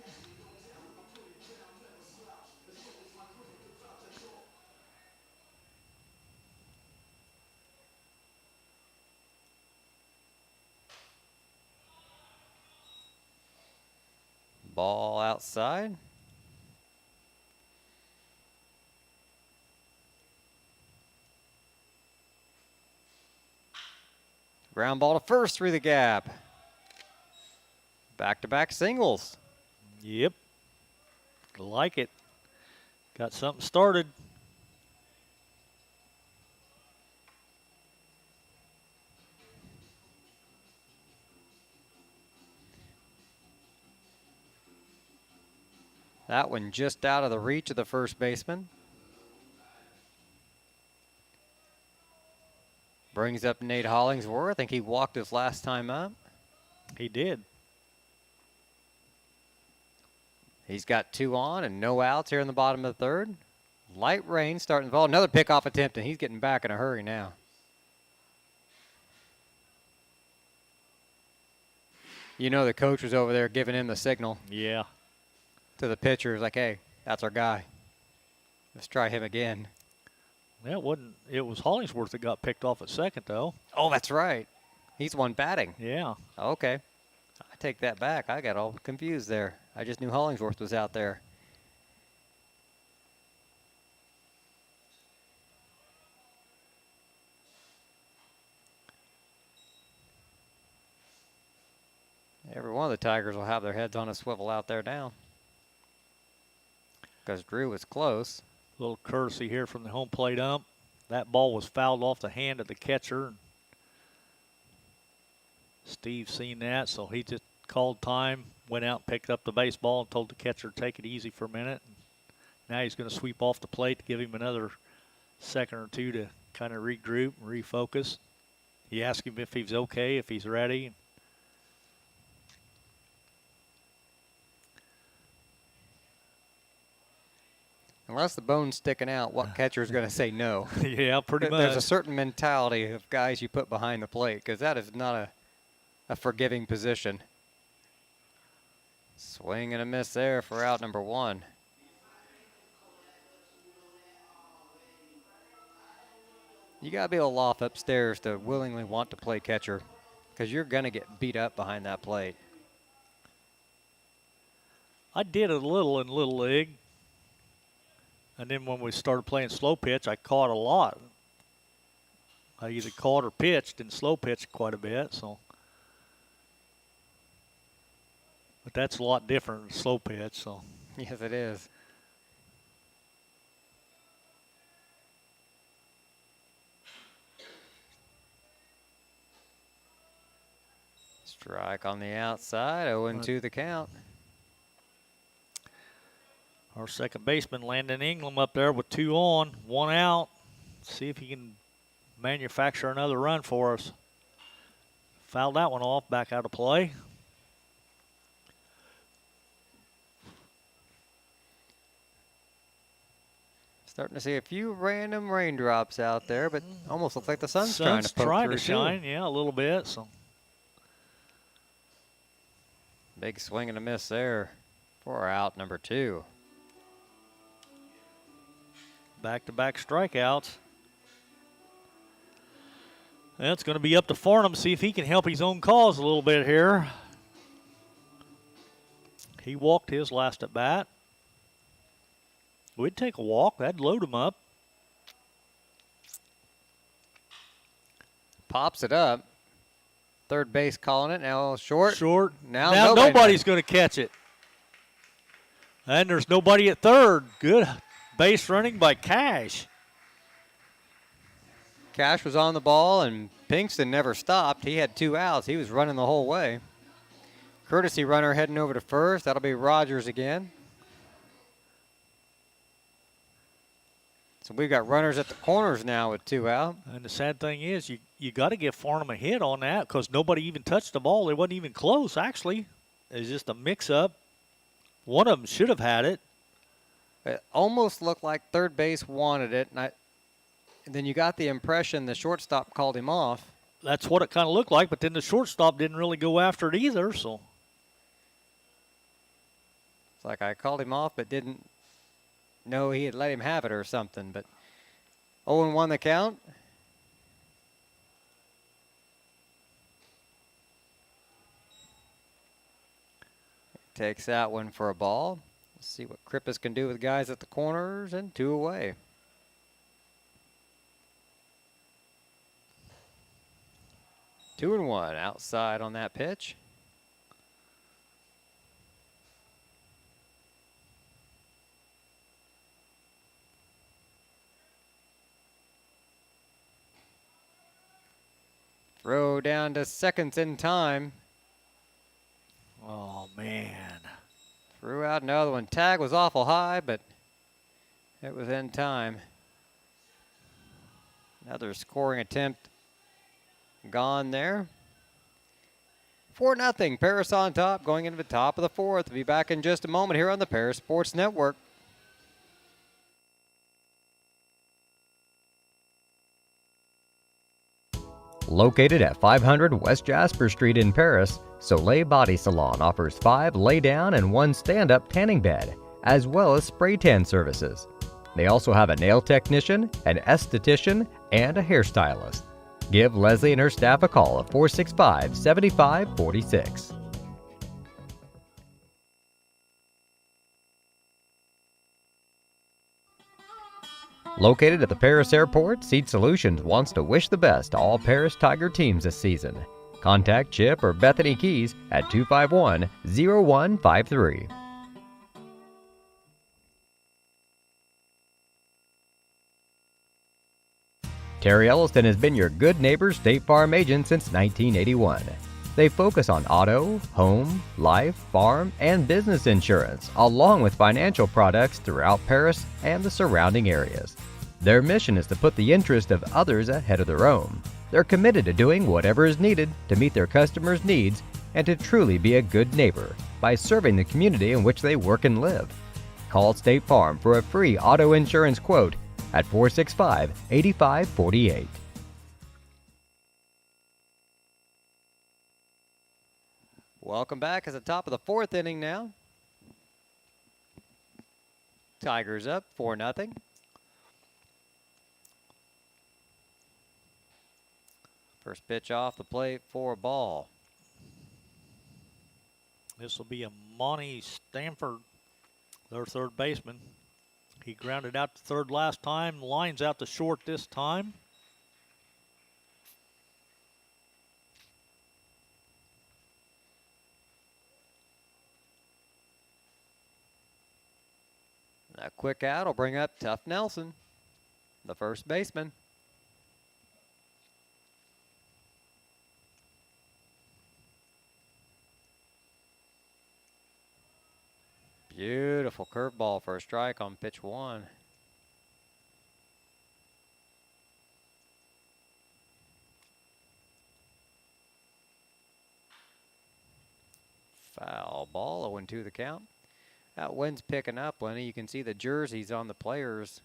Ball outside. Ground ball to first through the gap. Back-to-back singles. Yep. Like it. Got something started. That one just out of the reach of the first baseman. Brings up Nate Hollingsworth. I think he walked his last time up. He did. He's got 2 on and no outs here in the bottom of the third. Light rain starting the ball. Another pickoff attempt, and he's getting back in a hurry now. You know the coach was over there giving him the signal. Yeah. To the pitcher. He's like, hey, that's our guy. Let's try him again. It was Hollingsworth that got picked off at second, though. Oh, that's right. He's the one batting. Yeah. Okay. I take that back. I got all confused there. I just knew Hollingsworth was out there. Every one of the Tigers will have their heads on a swivel out there now. Because Drew was close. A little courtesy here from the home plate ump. That ball was fouled off the hand of the catcher. Steve seen that, so he just called time, went out, picked up the baseball, and told the catcher to take it easy for a minute. Now he's going to sweep off the plate to give him another second or two to kind of regroup and refocus. He asked him if he's okay, if he's ready. Unless the bone's sticking out, what catcher's going to say no? Yeah, pretty much. There's a certain mentality of guys you put behind the plate because that is not a forgiving position. Swing and a miss there for out number 1. You got to be able to loft upstairs to willingly want to play catcher because you're going to get beat up behind that plate. I did a little in Little League. And then when we started playing slow pitch, I caught a lot. I either caught or pitched and slow pitched quite a bit. So, but that's a lot different than slow pitch. So Yes, it is. Strike on the outside, 0-2 the count. Our second baseman, Landon Ingram, up there with 2 on, 1 out. See if he can manufacture another run for us. Fouled that one off, back out of play. Starting to see a few random raindrops out there, but almost looks like the sun's trying to poke trying through to shine, yeah, a little bit. So big swing and a miss there for out number 2. back-to-back strikeouts. That's going to be up to Farnham, see if he can help his own cause a little bit here. He walked his last at bat. We'd take a walk. That'd load him up. Pops it up. Third base calling it. Now short. Short. Now nobody's going to catch it. And there's nobody at third. Good base running by Cash. Cash was on the ball, and Pinkston never stopped. He had 2 outs. He was running the whole way. Courtesy runner heading over to first. That'll be Rogers again. So we've got runners at the corners now with 2 out. And the sad thing is you got to give Farnham a hit on that because nobody even touched the ball. It wasn't even close, actually. It was just a mix-up. One of them should have had it. It almost looked like third base wanted it, and then you got the impression the shortstop called him off. That's what it kind of looked like, but then the shortstop didn't really go after it either. So It's like I called him off but didn't know he had let him have it or something. But Owen won the count. Takes that one for a ball. Let's see what Krippus can do with guys at the corners, and 2 away. Two and 1 outside on that pitch. Throw down to seconds in time. oh, man. Threw out another one. Tag was awful high, but it was in time. Another scoring attempt gone there. 4-0. Paris on top, going into the top of the 4th. We'll be back in just a moment here on the Paris Sports Network. Located at 500 West Jasper Street in Paris, Soleil Body Salon offers 5 lay-down and 1 stand-up tanning bed, as well as spray tan services. They also have a nail technician, an esthetician, and a hairstylist. Give Leslie and her staff a call at 465-7546. Located at the Paris Airport, Seat Solutions wants to wish the best to all Paris Tiger teams this season. Contact Chip or Bethany Keys at 251-0153. Terry Elliston has been your good neighbor State Farm agent since 1981. They focus on auto, home, life, farm, and business insurance, along with financial products throughout Paris and the surrounding areas. Their mission is to put the interest of others ahead of their own. They're committed to doing whatever is needed to meet their customers' needs and to truly be a good neighbor by serving the community in which they work and live. Call State Farm for a free auto insurance quote at 465-8548. Welcome back. It's the top of the 4th inning now. Tigers up 4-0. First pitch off the plate for a ball. This will be a Monty Stanford, their third baseman. He grounded out to third last time, lines out to short this time. A quick out will bring up Tough Nelson, the first baseman. Beautiful curveball for a strike on pitch 1. Foul ball, 0-2 the count. That wind's picking up, Lenny. You can see the jerseys on the players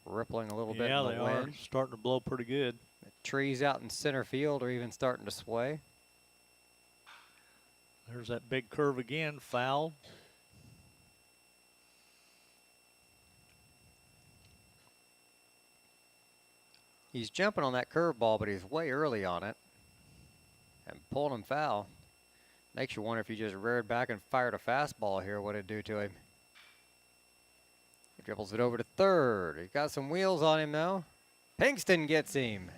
rippling a little bit in the wind. Yeah, they are starting to blow pretty good. The trees out in center field are even starting to sway. There's that big curve again, foul. He's jumping on that curveball, but he's way early on it and pulling him foul. Makes you wonder if he just reared back and fired a fastball here, what it'd do to him. He dribbles it over to third. He's got some wheels on him, though. Pinkston gets him.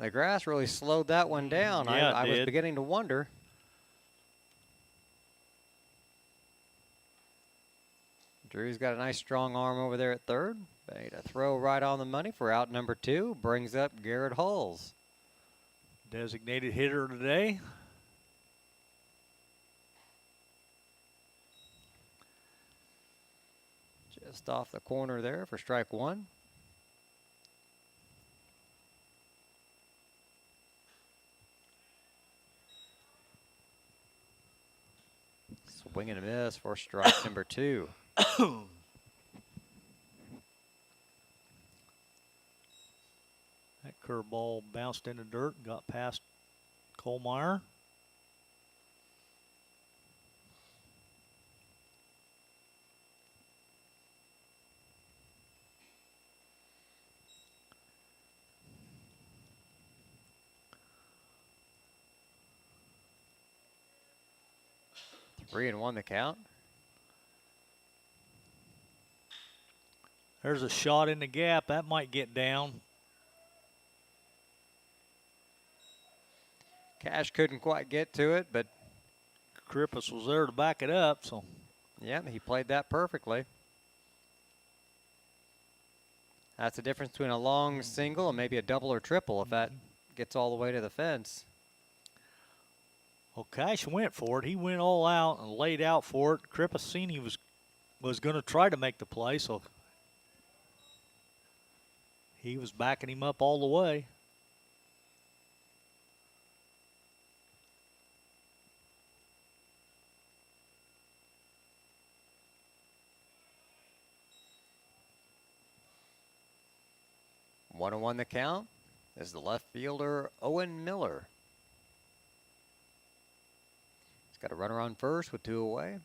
The grass really slowed that one down. Yeah, I was beginning to wonder. Drew's got a nice strong arm over there at third. Made a throw right on the money for out number 2. Brings up Garrett Hulls. Designated hitter today. Just off the corner there for strike one. Swing and a miss for strike number two. That curveball bounced in the dirt and got past Cole Meyer. Three and one the count. There's a shot in the gap. That might get down. Cash couldn't quite get to it, but Krippus was there to back it up, so. yeah, he played that perfectly. That's the difference between a long single and maybe a double or triple if that gets all the way to the fence. Well, Cash went for it. He went all out and laid out for it. Krippus seen he was going to try to make the play, so he was backing him up all the way. One and one the count is the left fielder, Owen Miller. He's got a runner on first with two away.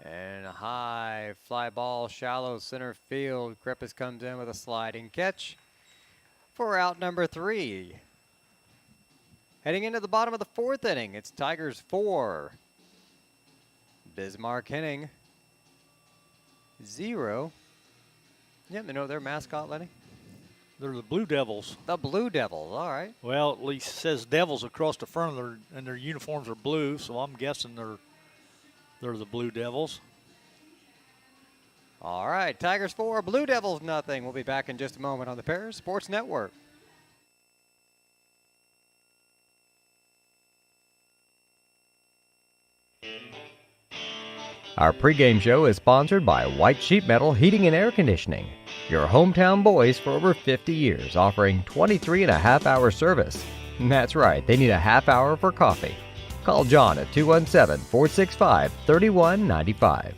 And a high fly ball, shallow center field. Krippus comes in with a sliding catch for out number three. Heading into the bottom of the fourth inning, it's Tigers 4, Bismark-Henning 0. Yeah, they know their mascot, Lenny? They're the Blue Devils. The Blue Devils, all right. Well, at least it says Devils across the front of and their uniforms are blue, so I'm guessing they're the Blue Devils. All right, Tigers 4, Blue Devils nothing. We'll be back in just a moment on the Paris Sports Network. Our pregame show is sponsored by White Sheet Metal Heating and Air Conditioning, your hometown boys for over 50 years, offering 23.5-hour service. That's right, they need a half hour for coffee. Call John at 217-465-3195.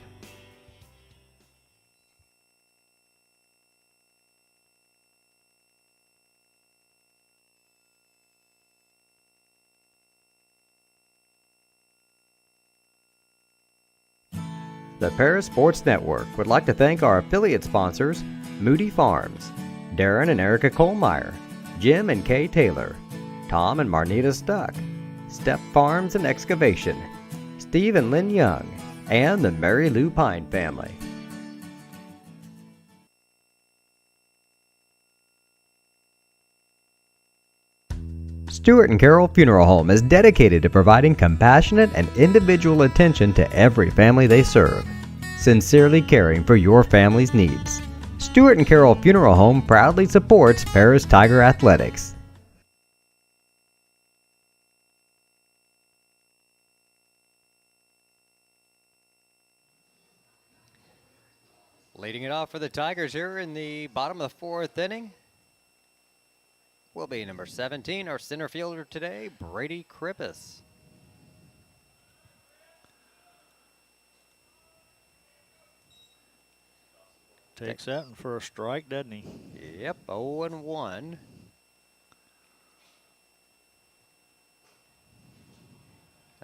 The Paris Sports Network would like to thank our affiliate sponsors, Moody Farms, Darren and Erica Kohlmeyer, Jim and Kay Taylor, Tom and Marnita Stuck, Step Farms and Excavation, Steve and Lynn Young, and the Mary Lou Pine family. Stewart and Carroll Funeral Home is dedicated to providing compassionate and individual attention to every family they serve, sincerely caring for your family's needs. Stewart and Carroll Funeral Home proudly supports Paris Tiger Athletics. Leading it off for the Tigers here in the bottom of the fourth inning will be number 17, our center fielder today, Brady Krippus. Takes that for a strike, doesn't he? Yep, 0-1.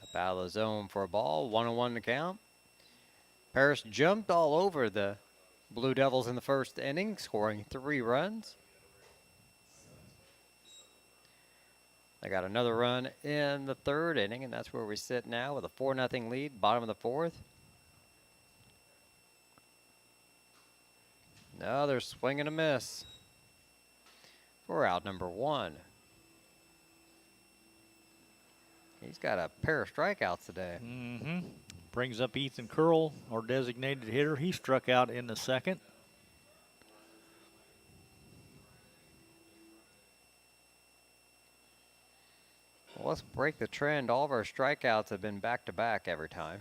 Up out of the zone for a ball, 1-1 to count. Paris jumped all over the Blue Devils in the first inning, scoring 3 runs. They got another run in the third inning, and that's where we sit now with a 4-0 lead, bottom of the fourth. No, they're swinging a miss for out number 1. He's got a pair of strikeouts today. Brings up Ethan Curl, our designated hitter. He struck out in the second. Well, let's break the trend. All of our strikeouts have been back-to-back every time.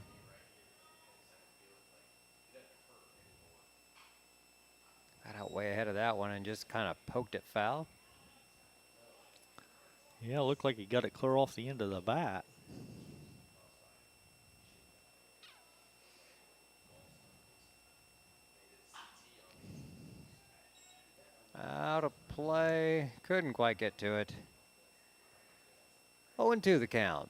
Got way ahead of that one and just kind of poked it foul. Yeah, it looked like he got it clear off the end of the bat. Out of play. Couldn't quite get to it. 0-2 the count.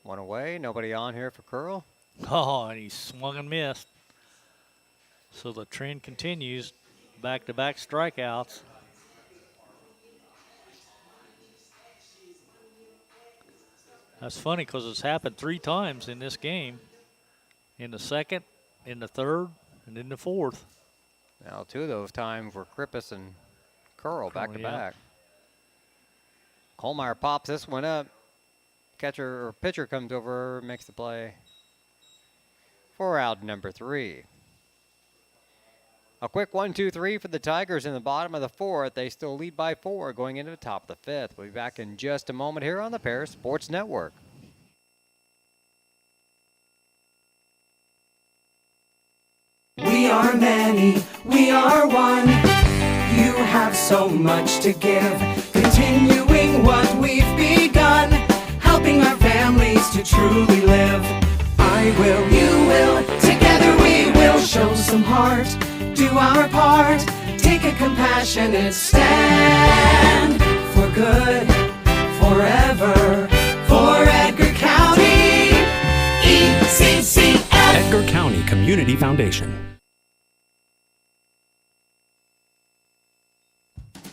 One away. Nobody on here for Curl. Oh, and he swung and missed. So the trend continues. Back-to-back strikeouts. That's funny because it's happened 3 times in this game. In the second, in the third, and in the fourth. Now 2 of those times were Krippus and Curl back to back. Kohlmeyer pops this one up. Catcher or pitcher comes over, makes the play for out number 3. A quick 1-2-3 for the Tigers in the bottom of the 4th. They still lead by 4 going into the top of the 5th. We'll be back in just a moment here on the Paris Sports Network. We are many, we are one. You have so much to give, continuing what we've begun, helping our families to truly live. I will, you will, together we will show some heart, do our part, take a compassionate stand for good, forever, for Edgar County, ECCF. Edgar County Community Foundation.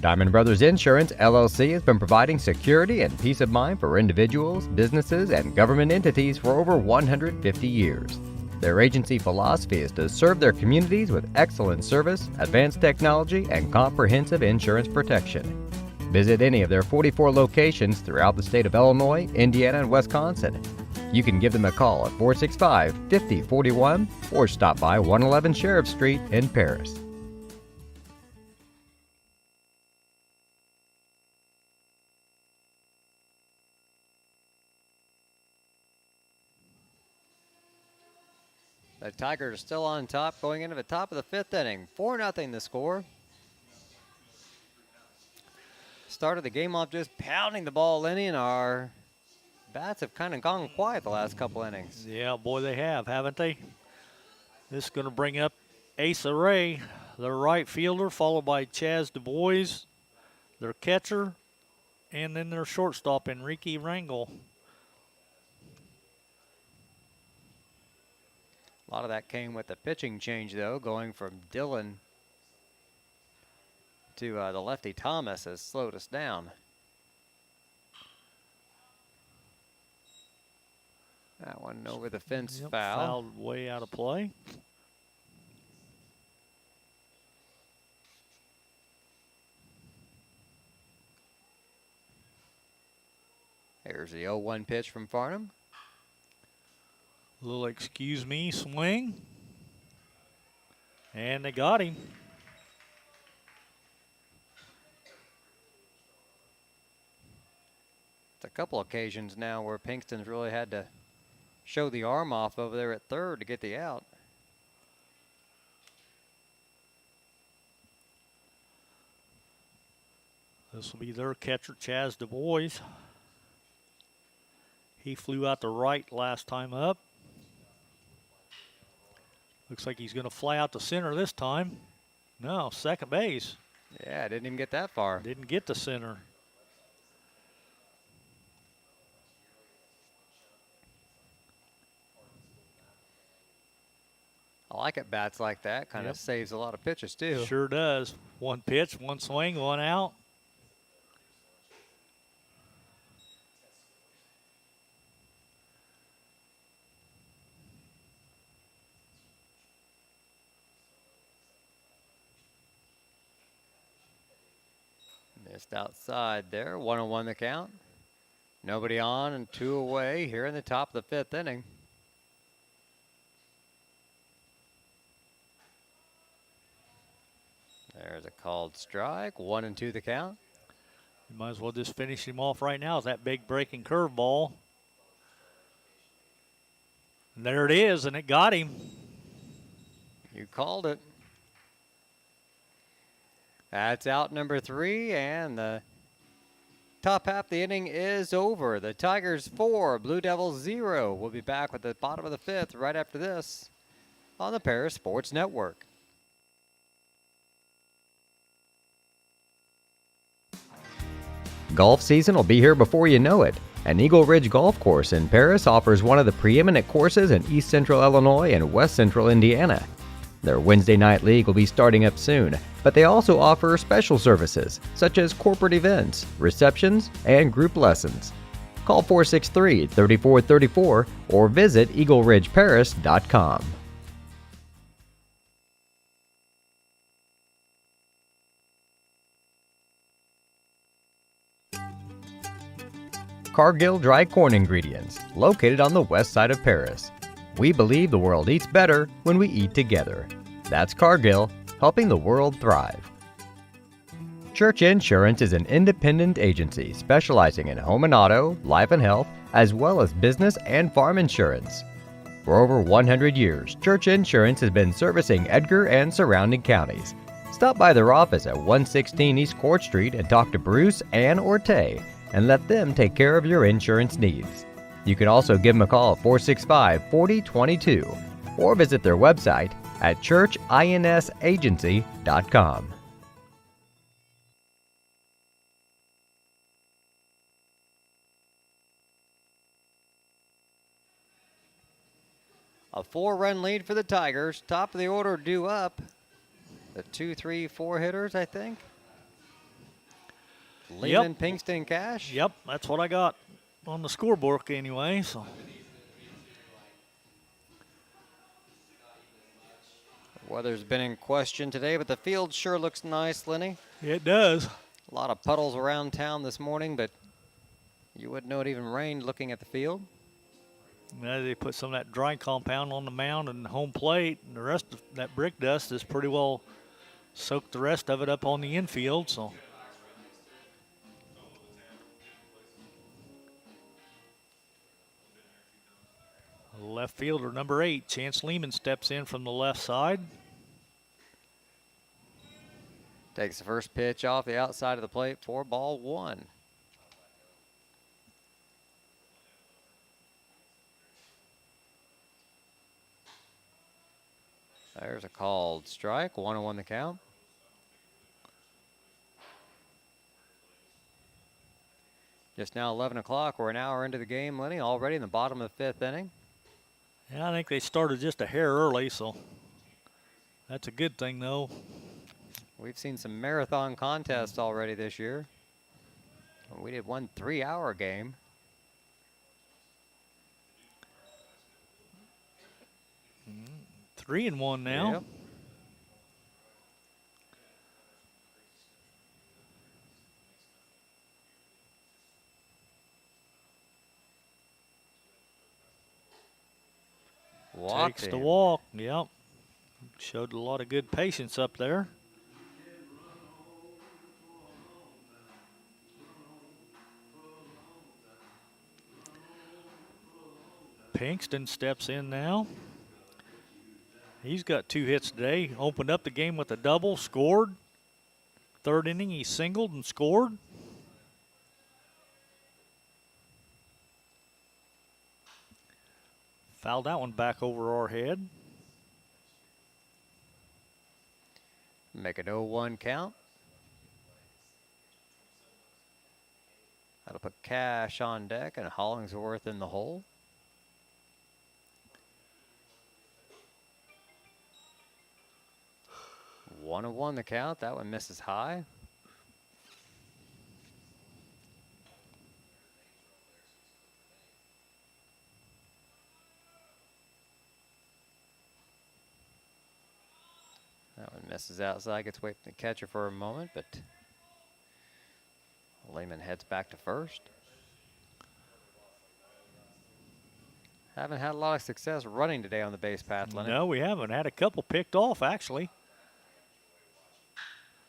Diamond Brothers Insurance, LLC has been providing security and peace of mind for individuals, businesses, and government entities for over 150 years. Their agency philosophy is to serve their communities with excellent service, advanced technology, and comprehensive insurance protection. Visit any of their 44 locations throughout the state of Illinois, Indiana, and Wisconsin. You can give them a call at 465-5041 or stop by 111 Sheriff Street in Paris. The Tigers are still on top going into the top of the 5th inning. 4-0 the score. Started the game off just pounding the ball in, and our bats have kind of gone quiet the last couple innings. Yeah, boy, they have, haven't they? This is going to bring up Asa Ray, their right fielder, followed by Chaz Du Bois, their catcher, and then their shortstop, Enrique Rangel. A lot of that came with the pitching change, though, going from Dillon to the lefty Thomas has slowed us down. That one over the fence, Yep, foul. Fouled way out of play. Here's the 0-1 pitch from Farnham. Little excuse me swing. And they got him. It's a couple occasions now where Pinkston's really had to show the arm off over there at third to get the out. This will be their catcher, Chaz Du Bois. He flew out to right last time up. Looks like he's going to fly out to center this time. No, second base. Yeah, didn't even get that far. Didn't get to center. I like it bats like that. Kind of saves a lot of pitches, too. Sure does. One pitch, one swing, one out. Missed outside there. 1-1 the count. Nobody on and 2 away here in the top of the 5th inning. There's a called strike. 1-2 the count. You might as well just finish him off right now with that big breaking curveball. And there it is, and it got him. You called it. That's out number 3, and the top half of the inning is over. The Tigers 4, Blue Devils 0. We'll be back with the bottom of the 5th right after this on the Paris Sports Network. Golf season will be here before you know it, and Eagle Ridge Golf Course in Paris offers one of the preeminent courses in East Central Illinois and West Central Indiana. Their Wednesday night league will be starting up soon, but they also offer special services such as corporate events, receptions, and group lessons. Call 463-3434 or visit eagleridgeparis.com. Cargill Dry Corn Ingredients, located on the west side of Paris. We believe the world eats better when we eat together. That's Cargill, helping the world thrive. Church Insurance is an independent agency specializing in home and auto, life and health, as well as business and farm insurance. For over 100 years, Church Insurance has been servicing Edgar and surrounding counties. Stop by their office at 116 East Court Street and talk to Bruce, Ann, or Tay, and let them take care of your insurance needs. You can also give them a call at 465-4022 or visit their website at churchinsagency.com. A 4-run lead for the Tigers. Top of the order due up. The 2, 3, 4 hitters, I think. Lehman, Pinkston, Cash. Yep, that's what I got on the scorebook anyway. So Weather's been in question today, but the field sure looks nice, Lenny. it does. A lot of puddles around town this morning, but you wouldn't know it even rained looking at the field. Now they put some of that dry compound on the mound and home plate, and the rest of that brick dust is pretty well soaked the rest of it up on the infield. So left fielder number 8, Chance Lehman, steps in from the left side. Takes the first pitch off the outside of the plate for ball 1. There's a called strike, 1-1 the count. Just now 11 o'clock, we're an hour into the game, Lenny, already in the bottom of the 5th inning. Yeah, I think they started just a hair early, so that's a good thing, though. We've seen some marathon contests already this year. We did one 3-hour game. 3-1 now. Yep. Takes the walk. Yep. Showed a lot of good patience up there. Pinkston steps in now. He's got 2 hits today. Opened up the game with a double, scored. 3rd inning, he singled and scored. Fouled that one back over our head. Make an 0-1 count. That'll put Cash on deck and Hollingsworth in the hole. One and 1 the count. That one misses high. That one misses outside. Gets away from the catcher for a moment, but Lehman heads back to first. Haven't had a lot of success running today on the base path, Lenny. No, we haven't. Had a couple picked off, actually.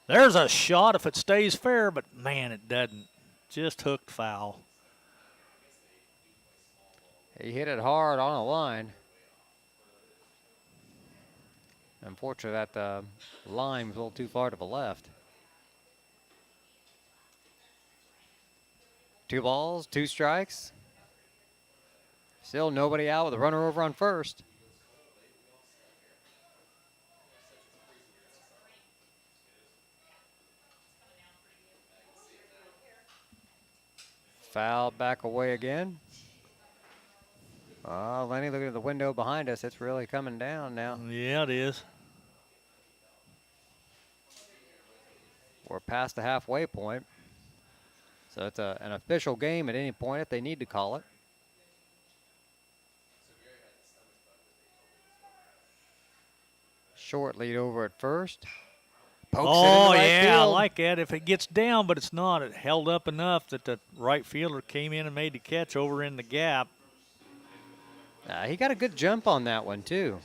There's a shot if it stays fair, but man, it doesn't. Just hooked foul. He hit it hard on a line. Unfortunately, that line was a little too far to the left. 2 balls, 2 strikes. Still nobody out with a runner over on first. Foul back away again. Lenny, looking at the window behind us. It's really coming down now. Yeah, it is. We're past the halfway point. So it's an official game at any point if they need to call it. Short lead over at first. Pokes it in the right yeah, I field. like that. If it gets down, but it's not. It held up enough that the right fielder came in and made the catch over in the gap. He got a good jump on that one, too.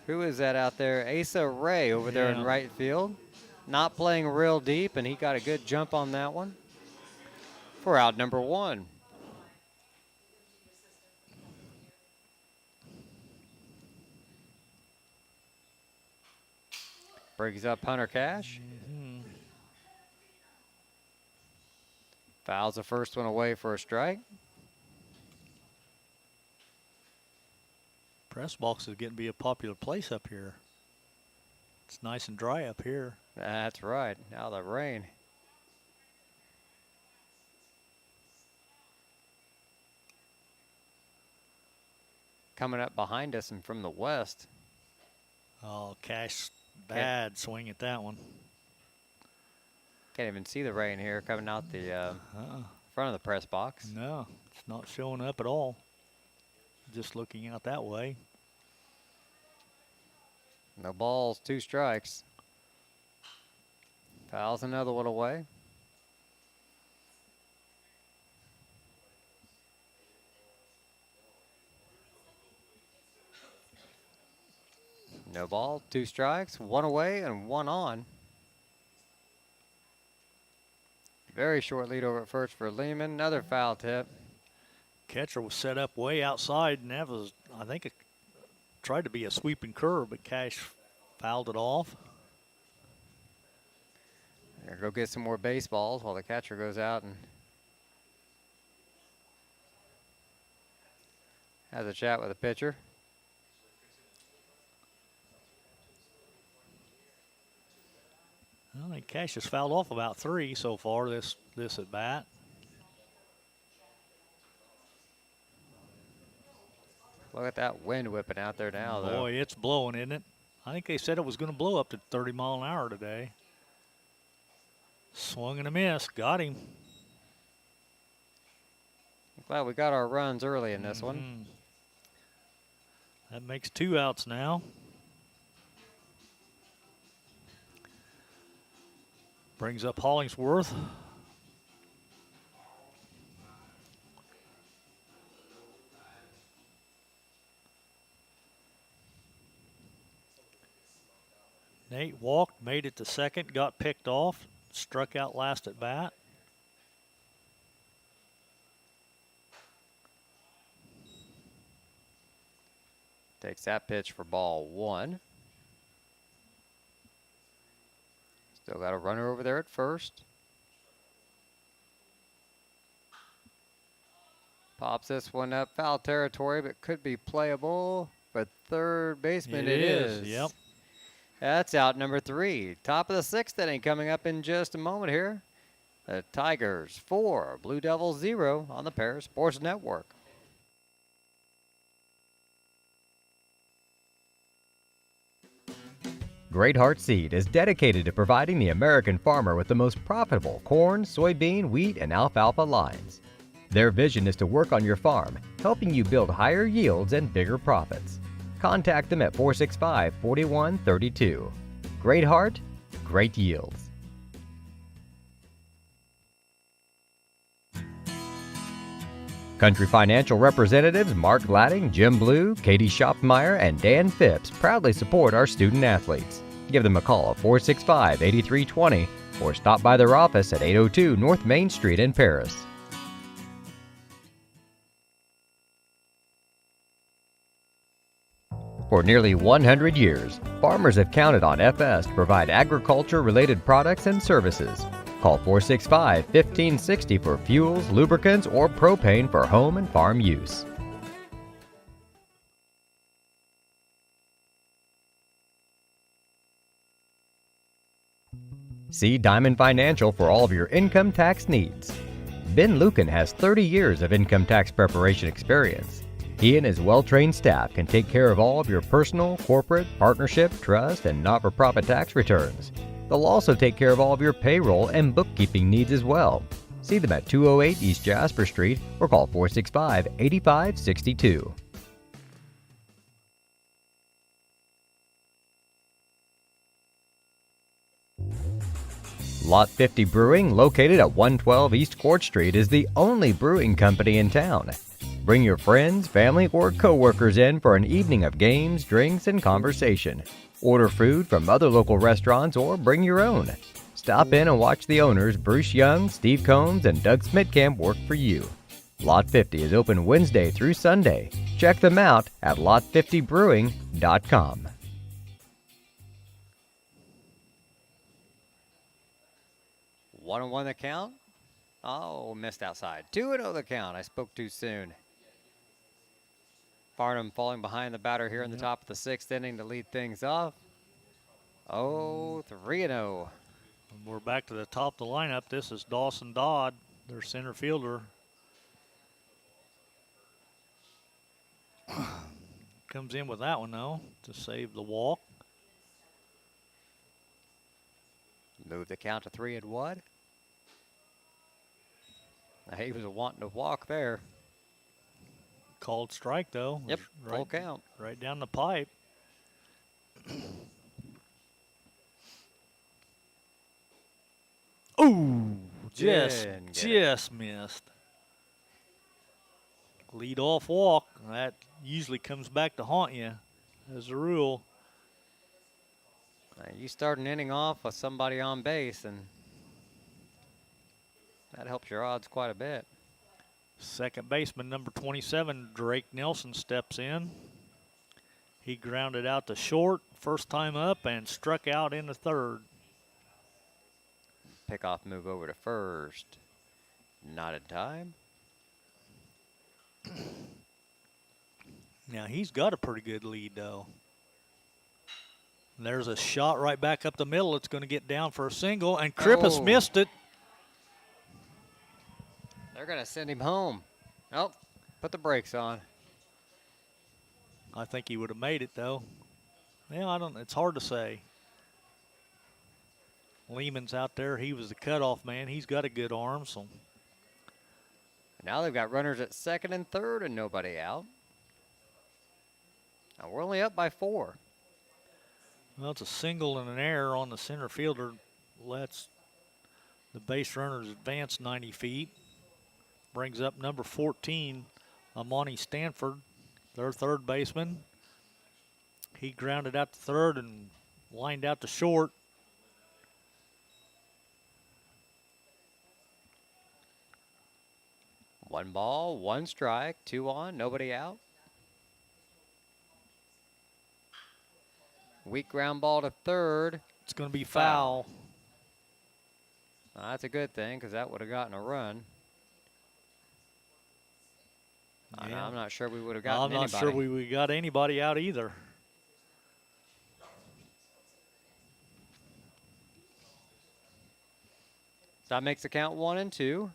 Who is that out there? Asa Ray over there in right field. Not playing real deep, and he got a good jump on that one for out number 1. Brings up Hunter Cash. Fouls the first one away for a strike. Press box is getting to be a popular place up here. It's nice and dry up here. That's right. Now the rain. Coming up behind us and from the west. Oh, Cash, bad swing at that one. Can't even see the rain here coming out the front of the press box. No, it's not showing up at all. Just looking out that way. No balls, 2 strikes. Fouls another one away. No ball, 2 strikes, 1 away and 1 on. Very short lead over at first for Lehman. Another foul tip. Catcher was set up way outside, and that was, I think, it tried to be a sweeping curve, but Cash fouled it off. Gonna go get some more baseballs while the catcher goes out and has a chat with the pitcher. I think Cash has fouled off about 3 so far this at bat. Look at that wind whipping out there now, though. Boy, it's blowing, isn't it? I think they said it was going to blow up to 30 mile an hour today. Swung and a miss. Got him. Glad we got our runs early in this one. That makes 2 outs now. Brings up Hollingsworth. Nate walked, made it to second, got picked off, struck out last at bat. Takes that pitch for ball 1. Still got a runner over there at first. Pops this one up, foul territory, but could be playable. For third baseman, it is. Yep. That's out number 3. Top of the 6th inning coming up in just a moment here. The Tigers 4, Blue Devils 0 on the Paris Sports Network. Great Heart Seed is dedicated to providing the American farmer with the most profitable corn, soybean, wheat, and alfalfa lines. Their vision is to work on your farm, helping you build higher yields and bigger profits. Contact them at 465-4132. Great Heart, great yields. Country Financial representatives Mark Gladding, Jim Blue, Katie Schopfmeyer, and Dan Phipps proudly support our student athletes. Give them a call at 465-8320 or stop by their office at 802 North Main Street in Paris. For nearly 100 years, farmers have counted on FS to provide agriculture-related products and services. Call 465-1560 for fuels, lubricants, or propane for home and farm use. See Diamond Financial for all of your income tax needs. Ben Lucan has 30 years of income tax preparation experience. He and his well-trained staff can take care of all of your personal, corporate, partnership, trust, and not-for-profit tax returns. They'll also take care of all of your payroll and bookkeeping needs as well. See them at 208 East Jasper Street or call 465-8562. Lot 50 Brewing, located at 112 East Court Street, is the only brewing company in town. Bring your friends, family, or co-workers in for an evening of games, drinks, and conversation. Order food from other local restaurants or bring your own. Stop in and watch the owners, Bruce Young, Steve Combs, and Doug Smitkamp, work for you. Lot 50 is open Wednesday through Sunday. Check them out at lot50brewing.com. 1-1 the count. Oh, missed outside. 2-0 the count. I spoke too soon. Farnham falling behind the batter here in the top of the 6th inning to lead things off. Oh, 3-0. We're back to the top of the lineup. This is Dawson Dodd, their center fielder. Comes in with that one, though, to save the walk. Move the count to 3-1. He was wanting to walk there. Called strike, though. Yep, full count. Right down the pipe. Ooh, just missed. Lead off walk. That usually comes back to haunt you, as a rule. You start an inning off with somebody on base, and that helps your odds quite a bit. Second baseman, number 27, Drake Nelson, steps in. He grounded out to short, first time up, and struck out in the third. Pickoff move over to first. Not in time. Now, he's got a pretty good lead, though. There's a shot right back up the middle. It's going to get down for a single, and Krippus missed it. They're going to send him home. Oh, put the brakes on. I think he would have made it, though. Yeah, it's hard to say. Lehman's out there. He was the cutoff man. He's got a good arm, so. Now they've got runners at second and third and nobody out. Now we're only up by 4. Well, it's a single and an error on the center fielder. Lets the base runners advance 90 feet. Brings up number 14, Amani Stanford, their third baseman. He grounded out to third and lined out to short. One ball, one strike, 2 on, nobody out. Weak ground ball to third. It's going to be foul. Well, that's a good thing because that would have gotten a run. Yeah. I'm not sure we would have gotten anybody. I'm not sure we got anybody out either. So that makes the count 1-2.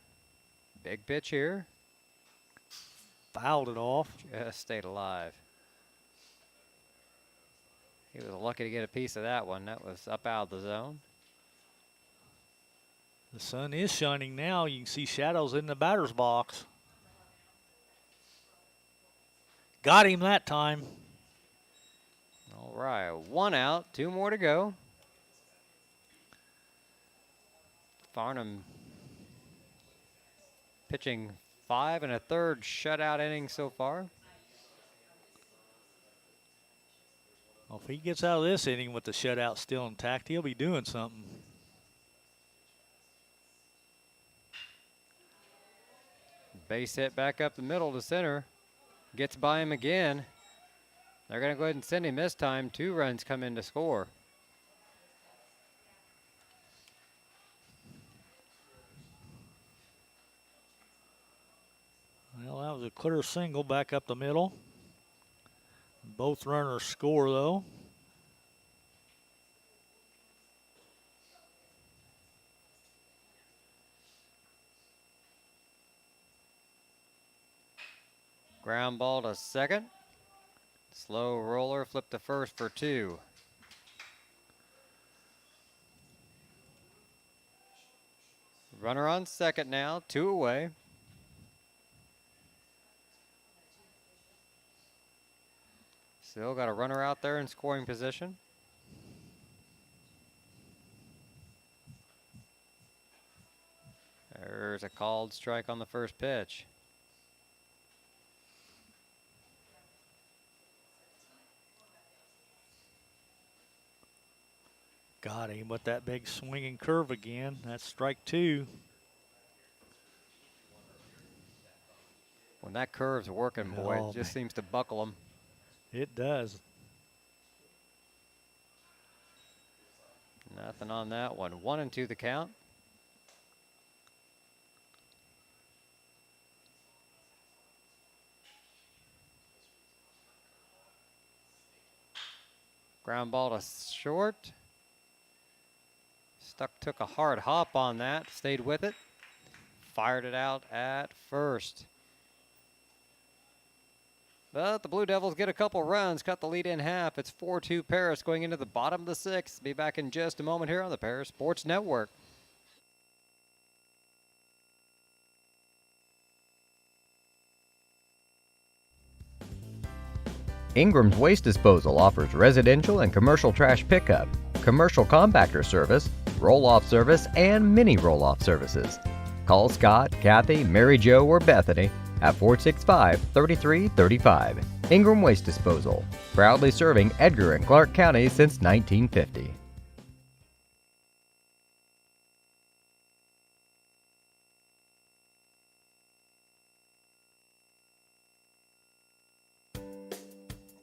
Big pitch here. Fouled it off. Just stayed alive. He was lucky to get a piece of that one. That was up out of the zone. The sun is shining now. You can see shadows in the batter's box. Got him that time. All right, 1 out, 2 more to go. Farnham pitching 5 1/3 shutout innings so far. Well, if he gets out of this inning with the shutout still intact, he'll be doing something. Base hit back up the middle to center. Gets by him again. They're going to go ahead and send him this time. 2 runs come in to score. Well, that was a clear single back up the middle. Both runners score, though. Ground ball to second. Slow roller, flip to first for 2. Runner on second now, 2 away. Still got a runner out there in scoring position. There's a called strike on the first pitch. Got him with that big swinging curve again. That's strike 2. When that curve's working, boy, Oh, it just seems to buckle him. It does. Nothing on that one. 1-2 the count. Ground ball to short. Took a hard hop on that, stayed with it. Fired it out at first. But the Blue Devils get a couple runs, cut the lead in half. It's 4-2 Paris going into the bottom of the 6th. Be back in just a moment here on the Paris Sports Network. Ingram's Waste Disposal offers residential and commercial trash pickup, commercial compactor service, roll-off service, and mini roll-off services. Call Scott, Kathy, Mary Jo, or Bethany at 465-3335. Ingram Waste Disposal, proudly serving Edgar and Clark County since 1950.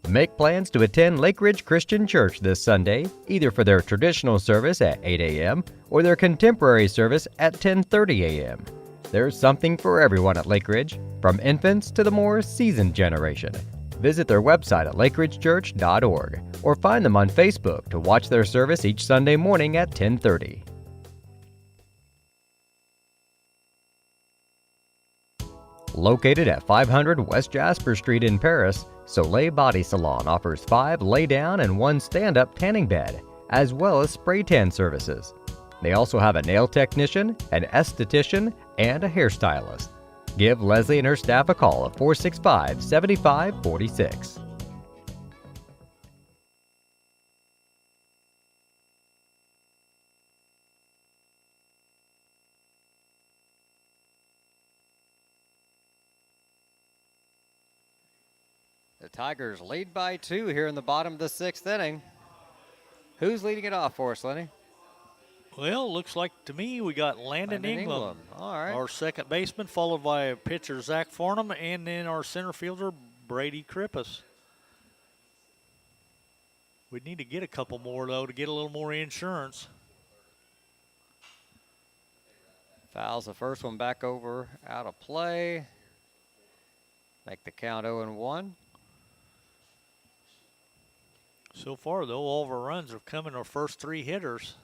Make plans to attend Lake Ridge Christian Church this Sunday, either for their traditional service at 8 a.m. or their contemporary service at 10:30 a.m. There's something for everyone at Lake Ridge, from infants to the more seasoned generation. Visit their website at lakeridgechurch.org or find them on Facebook to watch their service each Sunday morning at 10:30. Located at 500 West Jasper Street in Paris, Soleil Body Salon offers 5 lay-down and 1 stand-up tanning bed, as well as spray tan services. They also have a nail technician, an esthetician, and a hairstylist. Give Leslie and her staff a call at 465-7546. The Tigers lead by 2 here in the bottom of the 6th inning. Who's leading it off for us, Lenny? Well, looks like to me we got Landon Ingram, All right. our second baseman, followed by pitcher Zach Farnham, and then our center fielder Brady Krippus. We need to get a couple more, though, to get a little more insurance. Fouls the first one back over, out of play. Make the count 0-1. So far, though, all of our runs have come in our first 3 hitters.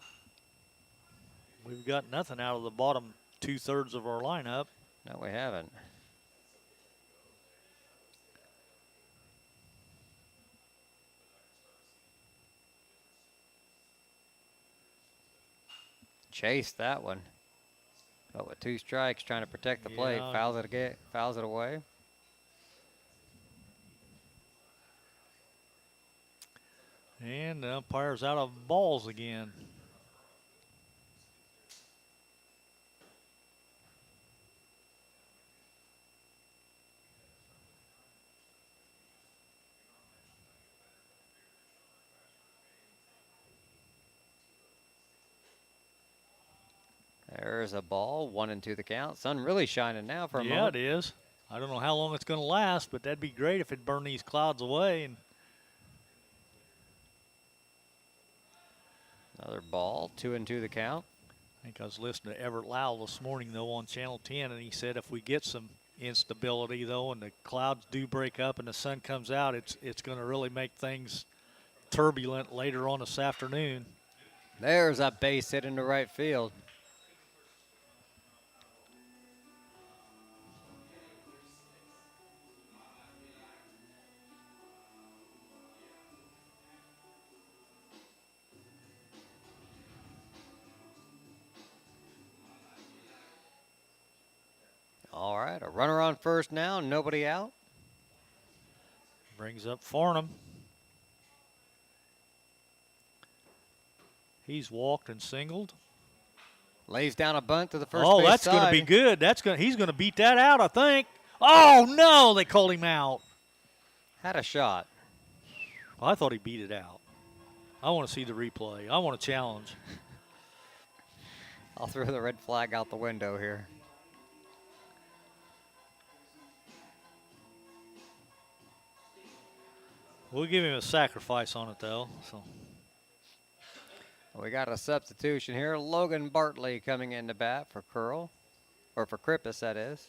We've got nothing out of the bottom 2/3 of our lineup. No, we haven't. Chased that one. But with 2 strikes, trying to protect the plate, Yeah. fouls it away. And the umpire's out of balls again. There's a ball, 1-2 the count. Sun really shining now for a Yeah, moment. it is. I don't know how long it's going to last, but that'd be great if it burned these clouds away. And Another ball, 2-2 the count. I think I was listening to Everett Lowell this morning, though, on Channel 10, and he said if we get some instability, though, and the clouds do break up and the sun comes out, it's going to really make things turbulent later on this afternoon. There's a base hit into right field. All right, a runner on first now, nobody out. Brings up Farnham. He's walked and singled. Lays down a bunt to the first Oh, base that's going to side. be good. He's going to beat that out, I think. Oh, no, they called him out. Had a shot. I thought he beat it out. I want to see the replay. I want a challenge. I'll throw the red flag out the window here. We'll give him a sacrifice on it, though. So We got a substitution here. Logan Bartley coming in to bat for Curl. Or for Krippus, that is.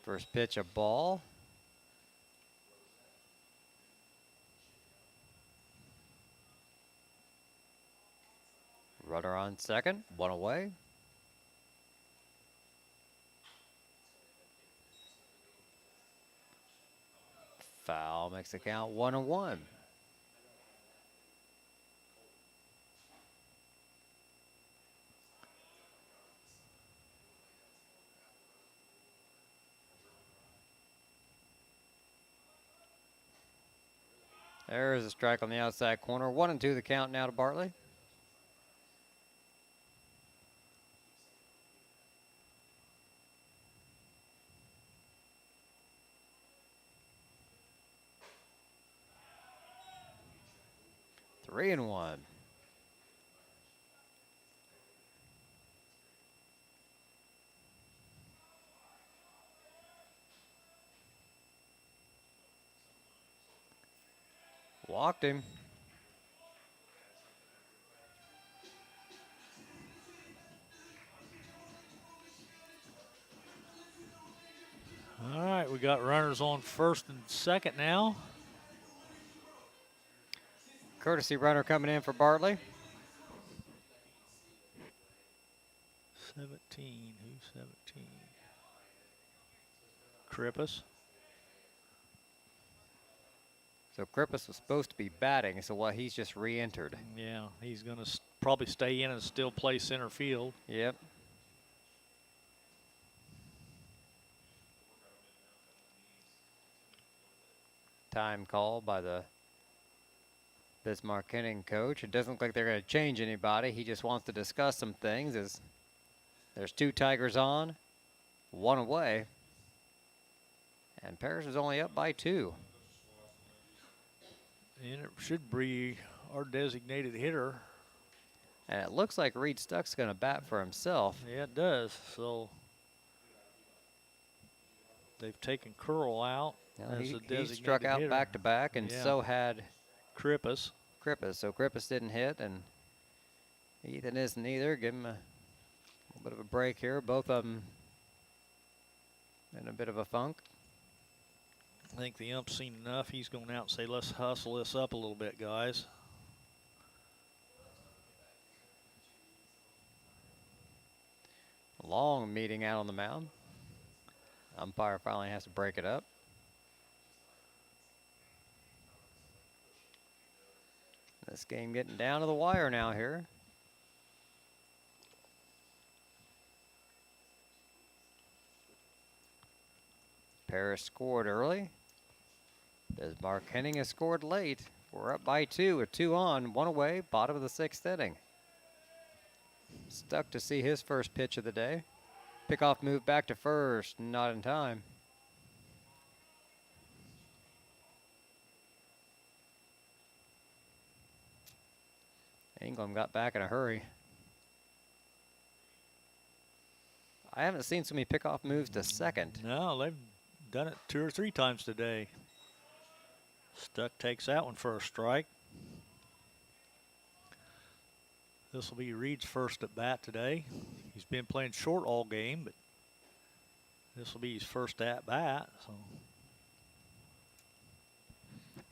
First pitch, a ball. Runner on second, one away. Foul makes the count 1-1. There is a strike on the outside corner. 1-2 the count now to Bartley. Three and one. Walked him. all right, we got runners on first and second now. Courtesy runner coming in for Bartley. 17. Who's 17? Krippus. So Krippus was supposed to be batting, so he's just re-entered. Yeah, he's going to probably stay in and still play center field. Yep. Time call by the Bismark-Henning coach. It doesn't look like they're going to change anybody. He just wants to discuss some things as there's two Tigers on, one away. And Paris is only up by 2. And it should be our designated hitter. And it looks like Reed Stuck's going to bat for himself. Yeah, it does. So they've taken Curl out as He a designated struck out hitter. back-to-back, and Yeah. so had Krippus. Krippus. So Krippus didn't hit, and Ethan isn't either. Give him a little bit of a break here. Both of them in a bit of a funk. I think the ump's seen enough. He's going out and say, let's hustle this up a little bit, guys. Long meeting out on the mound. Umpire finally has to break it up. This game getting down to the wire now here. Paris scored early. Bismark-Henning has scored late. We're up by 2 with 2 on, 1 away, bottom of the 6th inning. Stuck to see his first pitch of the day. Pickoff move back to first, not in time. England got back in a hurry. I haven't seen so many pickoff moves to second. No, they've done it 2 or 3 times today. Stuck takes that one for a strike. This will be Reed's first at bat today. He's been playing short all game, but this will be his first at bat. So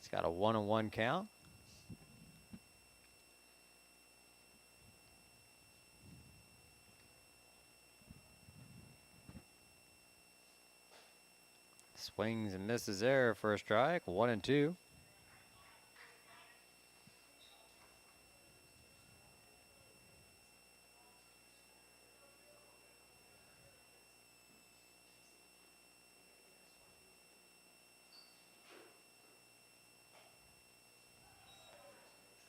He's got a 1-1 count. Swings and misses there for a strike. 1-2.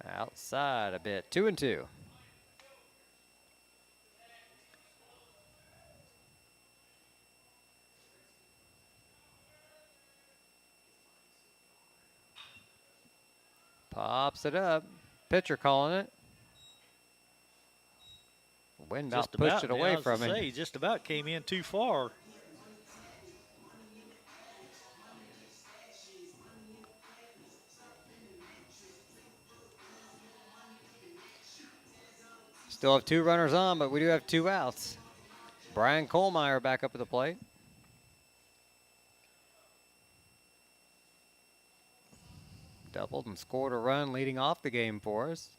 Outside a bit. 2-2. Pops it up. Pitcher calling it. Wind about pushed it away from him. He just about came in too far. Still have 2 runners on, but we do have 2 outs. Brian Kohlmeyer back up at the plate. Doubled and scored a run leading off the game for us.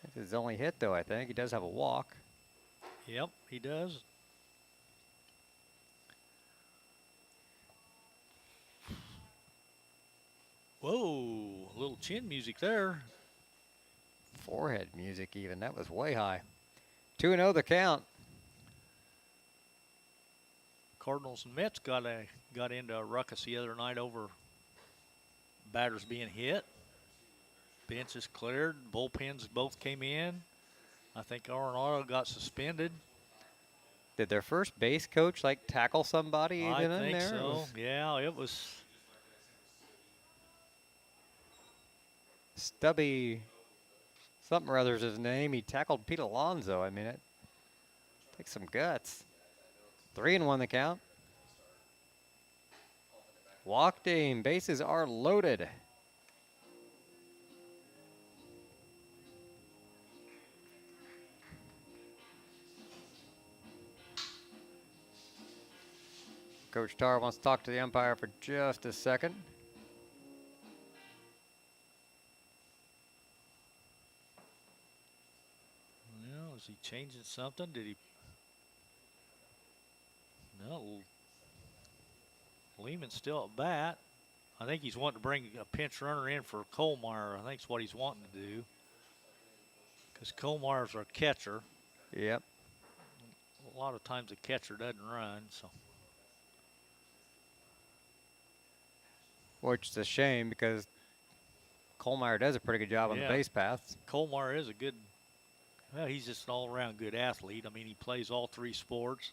That's his only hit, though, I think. He does have a walk. Yep, he does. Whoa, a little chin music there. Forehead music even. That was way high. 2-0 the count. Cardinals and Mets got into a ruckus the other night over batters being hit. Benches cleared. Bullpens both came in. I think Arenado got suspended. Did their first base coach like tackle somebody even in there? I think so. Yeah, it was. Stubby something or other is his name. He tackled Pete Alonso. I mean, it takes some guts. 3-1 the count. Walked in. Bases are loaded. Coach Tarr wants to talk to the umpire for just a second. Well, is he changing something? Did he? No. Lehman's still at bat. I think he's wanting to bring a pinch runner in for Kohlmeyer. I think that's what he's wanting to do. Because Kohlmeyer's our catcher. Yep. A lot of times the catcher doesn't run, so. Which is a shame because Kohlmeyer does a pretty good job on the base paths. Kohlmeyer is a good, well, he's just an all-around good athlete. I mean, he plays all 3 sports.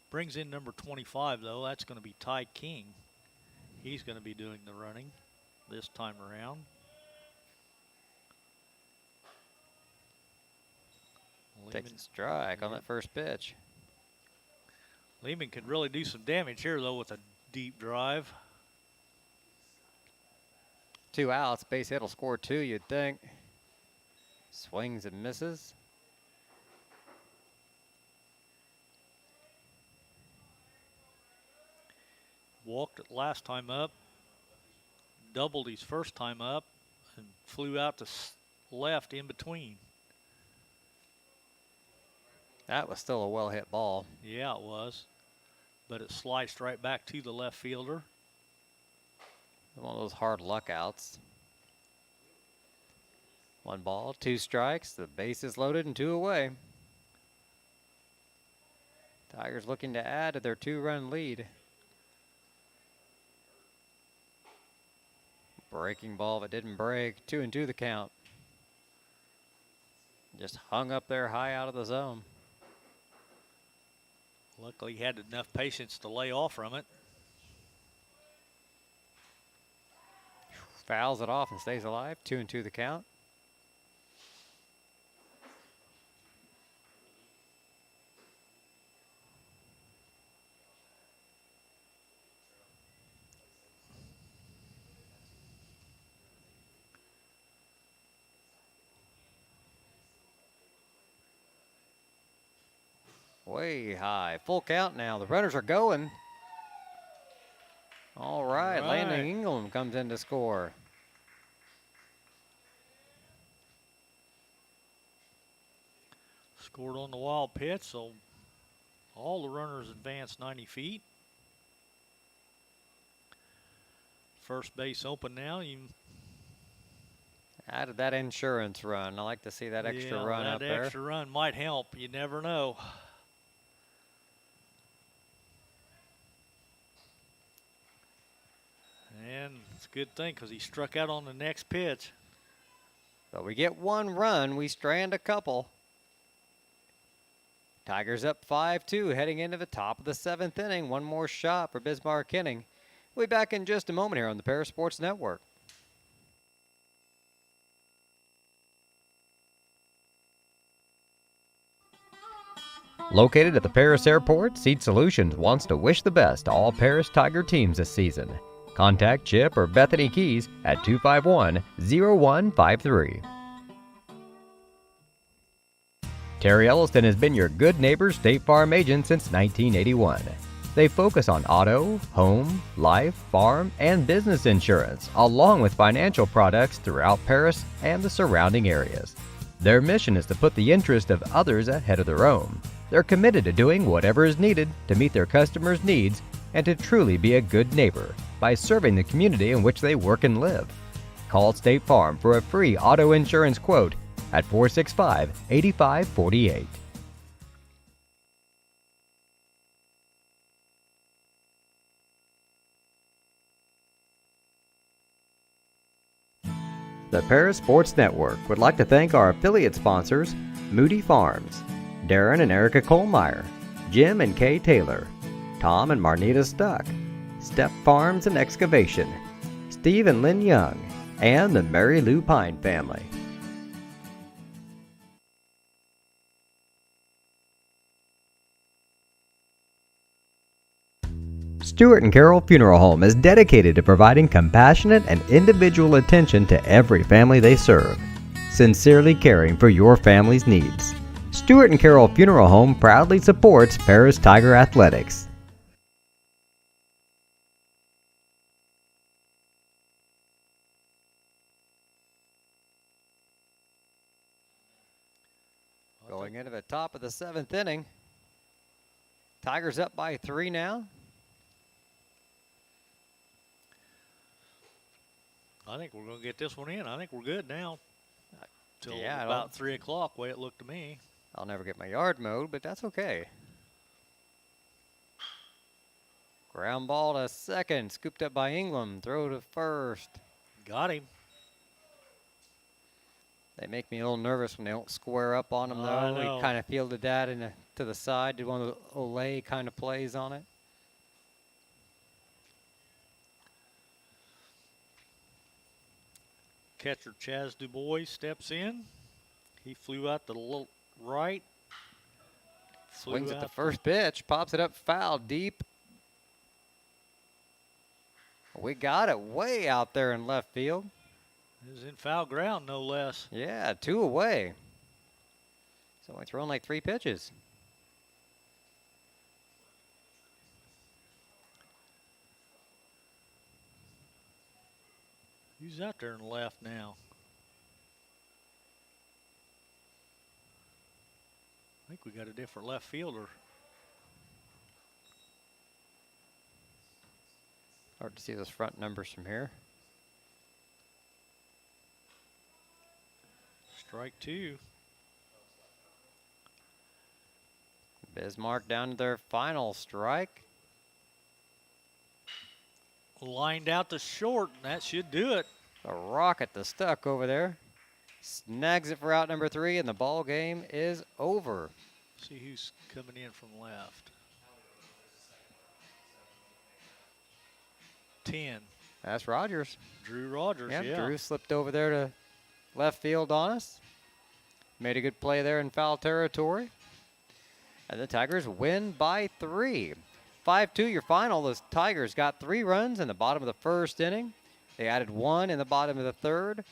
Brings in number 25, though. That's going to be Ty King. He's going to be doing the running this time around. Takes a strike on that first pitch. Lehman could really do some damage here, though, with a deep drive. 2 outs. Base hit will score 2, you'd think. Swings and misses. Walked it last time up. Doubled his first time up. And flew out to left in between. That was still a well-hit ball. Yeah, it was. But it sliced right back to the left fielder. One of those hard luck outs. 1 ball, 2 strikes. The base is loaded and 2 away. Tigers looking to add to their 2-run lead. Breaking ball that didn't break. 2-2 the count. Just hung up there high out of the zone. Luckily, he had enough patience to lay off from it. Fouls it off and stays alive. 2-2 the count. Way high. Full count now. The runners are going. All right. Landon Ingram comes in to score. Scored on the wild pitch, so all the runners advanced 90 feet. First base open now. You Added that insurance run. I like to see that extra run up there. That extra run might help. You never know. And it's a good thing because he struck out on the next pitch. But we get one run. We strand a couple. Tigers up 5-2 heading into the top of the 7th inning. One more shot for Bismarck-Henning. We'll be back in just a moment here on the Paris Sports Network. Located at the Paris Airport, Seat Solutions wants to wish the best to all Paris Tiger teams this season. Contact Chip or Bethany Keys at 251-0153. Terry Elliston has been your good neighbor State Farm agent since 1981. They focus on auto, home, life, farm, and business insurance, along with financial products throughout Paris and the surrounding areas. Their mission is to put the interest of others ahead of their own. They're committed to doing whatever is needed to meet their customers' needs and to truly be a good neighbor by serving the community in which they work and live. Call State Farm for a free auto insurance quote at 465-8548. The Paris Sports Network would like to thank our affiliate sponsors, Moody Farms, Darren and Erica Kohlmeyer, Jim and Kay Taylor, Tom and Marnita Stuck, Step Farms and Excavation, Steve and Lynn Young, and the Mary Lou Pine family. Stuart and Carroll Funeral Home is dedicated to providing compassionate and individual attention to every family they serve, sincerely caring for your family's needs. Stuart and Carroll Funeral Home proudly supports Paris Tiger Athletics. Going into the top of the 7th inning. Tigers up by 3 now. I think we're going to get this one in. I think we're good now. Till Yeah, about 3 o'clock, way it looked to me. I'll never get my yard mowed, but that's okay. Ground ball to second, scooped up by Ingram. Throw to first. Got him. They make me a little nervous when they don't square up on him, I though. know. We kind of fielded that to the side, did one of the Olay kind of plays on it. Catcher Chaz DuBois steps in. He flew out to the right. Swings at the first pitch, pops it up foul deep. We got it way out there in left field. It was in foul ground, no less. Yeah, 2 away. So only thrown like 3 pitches. Who's out there in the left now? I think we got a different left fielder. Hard to see those front numbers from here. Strike 2. Bismarck down to their final strike. Lined out to short, and that should do it. A rocket to Stuck over there. Snags it for out number 3, and the ball game is over. See who's coming in from left. 10. That's Rogers. Drew Rogers, Yep, yeah. Drew slipped over there to left field on us. Made a good play there in foul territory. And the Tigers win by 3. 5-2 your final. The Tigers got 3 runs in the bottom of the first inning. They added 1 in the bottom of the third.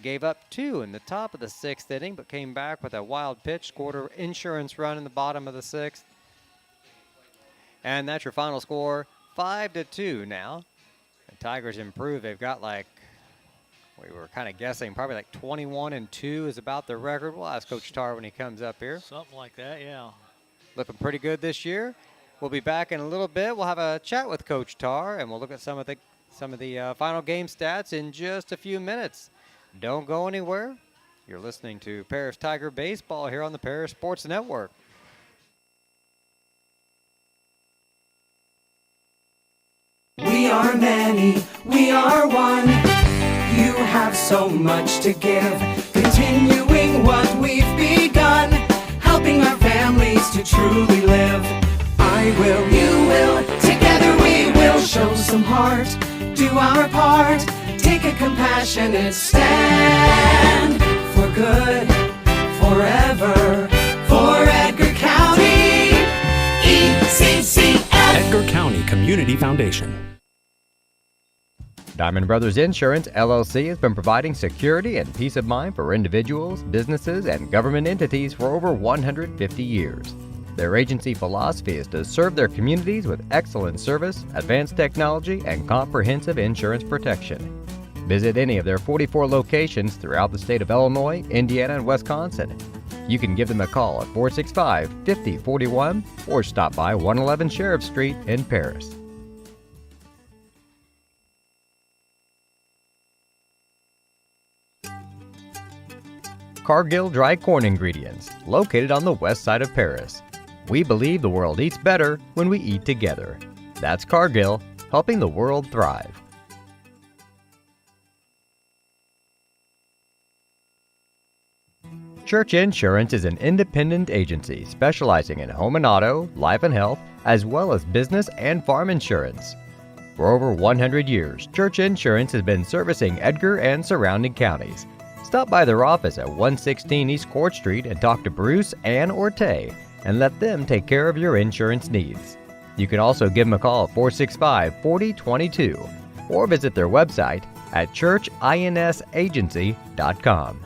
Gave up 2 in the top of the 6th inning, but came back with a wild pitch. Scored an insurance run in the bottom of the 6th. And that's your final score, 5-2 now. The Tigers improved. They've got we were kind of guessing, probably 21-2 is about the record. We'll ask Coach Tarr when he comes up here. Something like that, yeah. Looking pretty good this year. We'll be back in a little bit. We'll have a chat with Coach Tarr, and we'll look at some of the final game stats in just a few minutes. Don't go anywhere. You're listening to Paris Tiger Baseball here on the Paris Sports Network. We are many, we are one. You have so much to give, continuing what we've begun, helping our families to truly live. I will, you will, together we will show some heart, do our part, take a compassionate stand for good, forever, for Edgar County, ECCF. Edgar County Community Foundation. Diamond Brothers Insurance, LLC has been providing security and peace of mind for individuals, businesses, and government entities for over 150 years. Their agency philosophy is to serve their communities with excellent service, advanced technology, and comprehensive insurance protection. Visit any of their 44 locations throughout the state of Illinois, Indiana, and Wisconsin. You can give them a call at 465-5041 or stop by 111 Sheriff Street in Paris. Cargill Dry Corn Ingredients, located on the west side of Paris. We believe the world eats better when we eat together. That's Cargill, helping the world thrive. Church Insurance is an independent agency specializing in home and auto, life and health, as well as business and farm insurance. For over 100 years, Church Insurance has been servicing Edgar and surrounding counties. Stop by their office at 116 East Court Street and talk to Bruce, Ann, or Tay and let them take care of your insurance needs. You can also give them a call at 465-4022 or visit their website at churchinsagency.com.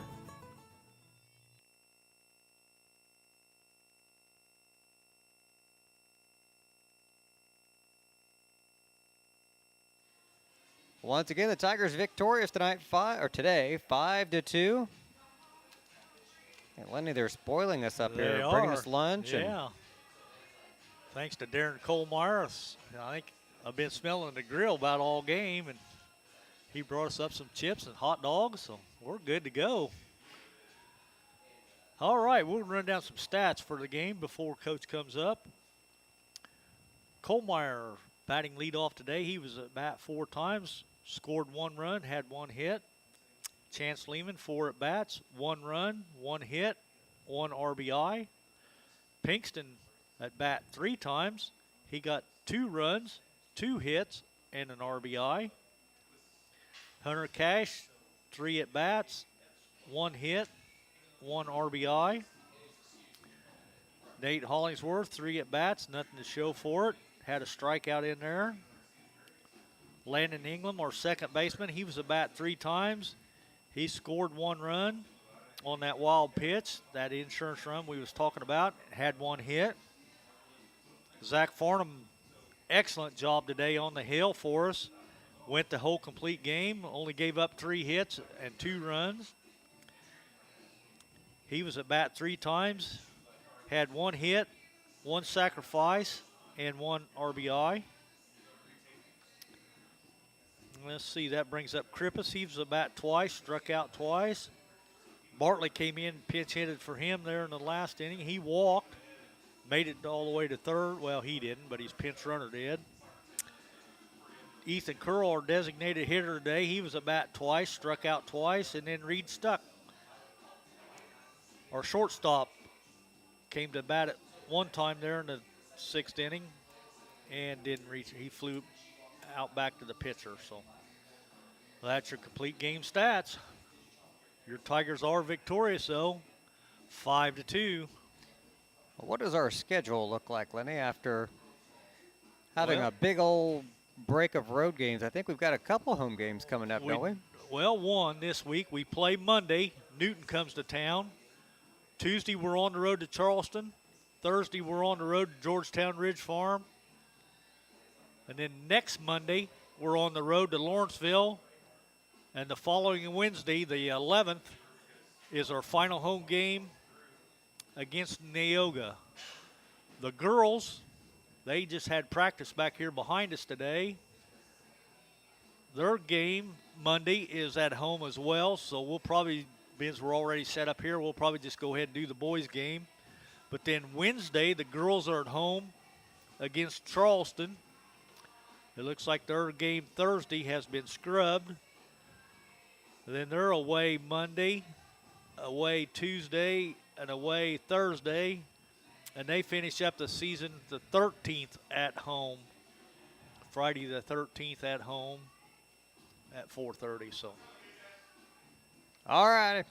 Once again, the Tigers victorious today, 5-2. And Lenny, they're spoiling us up here, bringing us lunch. Yeah. Thanks to Darren Kohlmeyer. I think I've been smelling the grill about all game, and he brought us up some chips and hot dogs, so we're good to go. All right, we'll run down some stats for the game before Coach comes up. Kohlmeyer batting leadoff today. He was at bat 4 times. Scored 1 run, had 1 hit. Chance Lehman, 4 at bats, 1 run, 1 hit, 1 RBI. Pinkston at bat 3 times. He got 2 runs, 2 hits, and an RBI. Hunter Cash, 3 at bats, 1 hit, 1 RBI. Nate Hollingsworth, 3 at bats, nothing to show for it. Had a strikeout in there. Landon Ingram, our second baseman, he was at bat 3 times. He scored 1 run on that wild pitch, that insurance run we was talking about, had 1 hit. Zach Farnham, excellent job today on the hill for us. Went the whole complete game, only gave up 3 hits and 2 runs. He was at bat 3 times, had 1 hit, 1 sacrifice, and 1 RBI. Let's see, that brings up Krippus. He was at bat twice, struck out twice. Bartley came in, pinch hitted for him there in the last inning. He walked, made it all the way to third. Well, he didn't, but his pinch runner did. Ethan Curl, our designated hitter today, he was at bat twice, struck out twice, and then Reed Stuck. Our shortstop came to bat at 1 time there in the 6th inning and didn't reach. He flew out back to the pitcher. So that's your complete game stats. Your Tigers are victorious, though, 5-2. What does our schedule look like, Lenny, after having Well- a big old break of road games? I think we've got a couple home games coming up, don't we? Well, one this week. We play Monday. Newton comes to town. Tuesday, we're on the road to Charleston. Thursday, we're on the road to Georgetown Ridge Farm. And then next Monday, we're on the road to Lawrenceville. And the following Wednesday, the 11th, is our final home game against Neoga. The girls, they just had practice back here behind us today. Their game Monday is at home as well, so we'll probably, since we're already set up here, we'll probably just go ahead and do the boys' game. But then Wednesday, the girls are at home against Charleston. It looks like their game Thursday has been scrubbed. Then they're away Monday, away Tuesday, and away Thursday. And they finish up the season the 13th at home. Friday the 13th at home at 4:30. So. All righty.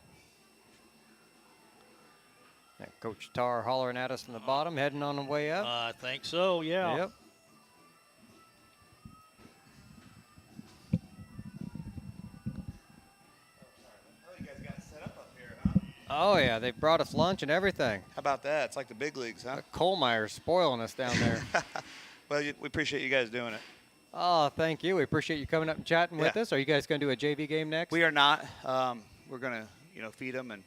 Coach Tar hollering at us from the bottom, heading on the way up. I think so, yeah. Yep. Oh, yeah, they brought us lunch and everything. How about that? It's like the big leagues, huh? Coal Meyer's spoiling us down there. Well, we appreciate you guys doing it. Oh, thank you. We appreciate you coming up and chatting with Yeah. us. Are you guys going to do a JV game next? We are not. We're going to, feed them and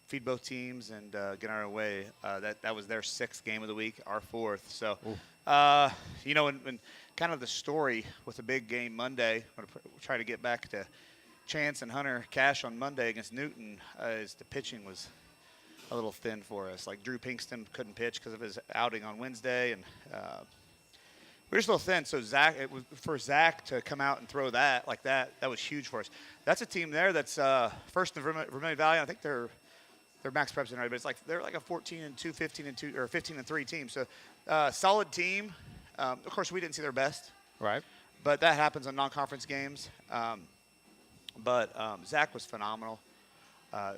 feed both teams and get our way. That was their 6th game of the week, our 4th. So, when kind of the story with the big game Monday, we're trying to get back to Chance and Hunter Cash on Monday against Newton, is the pitching was a little thin for us. Like Drew Pinkston couldn't pitch because of his outing on Wednesday, and we're just a little thin. So for Zach to come out and throw that like that was huge for us. That's a team there that's first in the Vermilion Valley. I think their max prep's in already, but it's like they're like a 14-2, 15-2, or 15-3 team. So solid team. Of course, we didn't see their best, Right. but that happens on non-conference games. But Zach was phenomenal.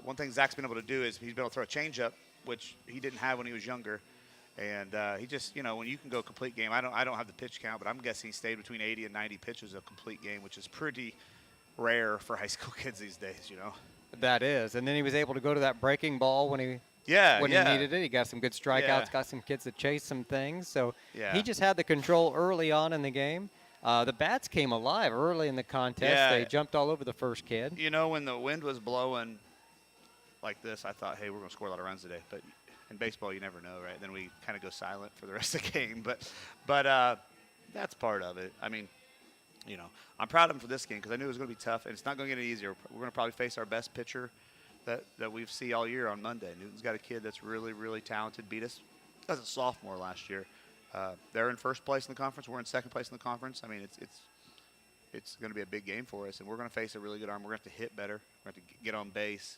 One thing Zach's been able to do is he's been able to throw a changeup, which he didn't have when he was younger. And he just, when you can go complete game, I don't have the pitch count, but I'm guessing he stayed between 80 and 90 pitches a complete game, which is pretty rare for high school kids these days, That is. And then he was able to go to that breaking ball when he Yeah, when yeah. he needed it. He got some good strikeouts, Yeah. got some kids to chase some things. So Yeah. he just had the control early on in the game. The bats came alive early in the contest. Yeah. They jumped all over the first kid. When the wind was blowing like this, I thought, hey, we're going to score a lot of runs today. But in baseball, you never know, right? Then we kind of go silent for the rest of the game. But that's part of it. I mean, I'm proud of him for this game because I knew it was going to be tough, and it's not going to get any easier. We're going to probably face our best pitcher that we've seen all year on Monday. Newton's got a kid that's really, really talented. Beat us as a sophomore last year. They're in first place in the conference. We're in second place in the conference. I mean, it's going to be a big game for us, and we're going to face a really good arm. We're going to have to hit better. We're going to have to get on base,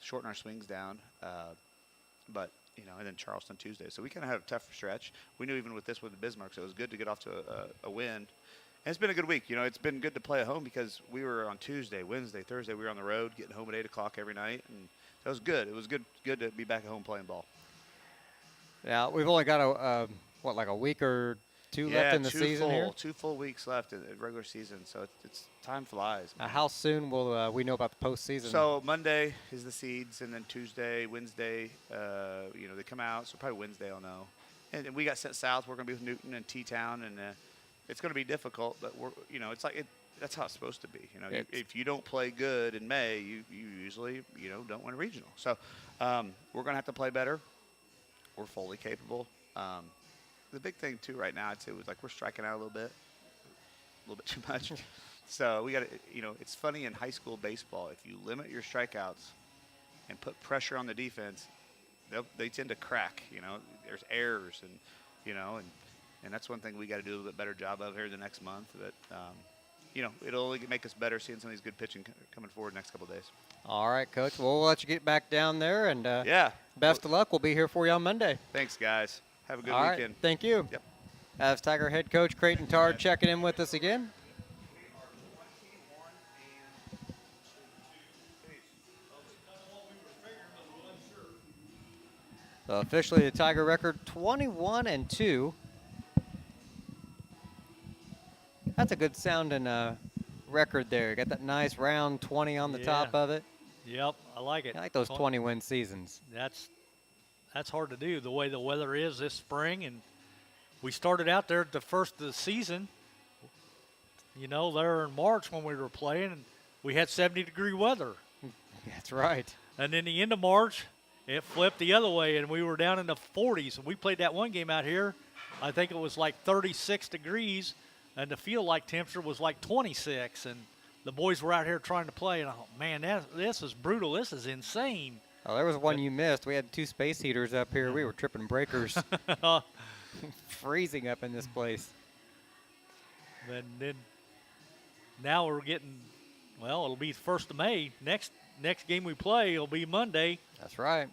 shorten our swings down. And then Charleston Tuesday. So we kind of had a tough stretch. We knew even with this with the Bismarck, so it was good to get off to a win. And it's been a good week. It's been good to play at home because we were on Tuesday, Wednesday, Thursday. We were on the road, getting home at 8 o'clock every night, and that was good. It was good to be back at home playing ball. Yeah, we've only got like a week or two left in the season here. 2 full weeks left in the regular season, so it's time flies. How soon will we know about the postseason? So Monday is the seeds, and then Tuesday, Wednesday, they come out. So probably Wednesday I'll know. And we got sent south. We're going to be with Newton and T-Town, and it's going to be difficult. But it's like that's how it's supposed to be. If you don't play good in May, you usually don't win a regional. So we're going to have to play better. We're fully capable. The big thing too right now, I'd say, was like we're striking out a little bit too much. So we got to, it's funny in high school baseball, if you limit your strikeouts and put pressure on the defense, they tend to crack. There's errors, and that's one thing we got to do a little bit better job of here the next month. But it'll only make us better seeing some of these good pitching coming forward next couple of days. All right, Coach. Well, we'll let you get back down there, and Yeah. best of luck. We'll be here for you on Monday. Thanks, guys. Have a good All weekend. right. Thank you. Yep. As Tiger head coach Creighton Tard checking in with us again. So officially the Tiger record 21-2. That's a good sounding record there. Got that nice round 20 on the top of it. Yep, I like it. I like those 20-win seasons. That's hard to do the way the weather is this spring, and we started out there at the first of the season. You know, there in March when we were playing, and we had 70-degree weather. That's right. And then the end of March, it flipped the other way, and we were down in the 40s. And we played that one game out here. I think it was like 36 degrees, and the feel-like temperature was like 26. And the boys were out here trying to play, and I thought, man, this is brutal. This is insane. Oh, there was one you missed. We had 2 space heaters up here. We were tripping breakers. Freezing up in this place. And then now we're getting, well, it'll be the 1st of May. Next game we play will be Monday. That's right.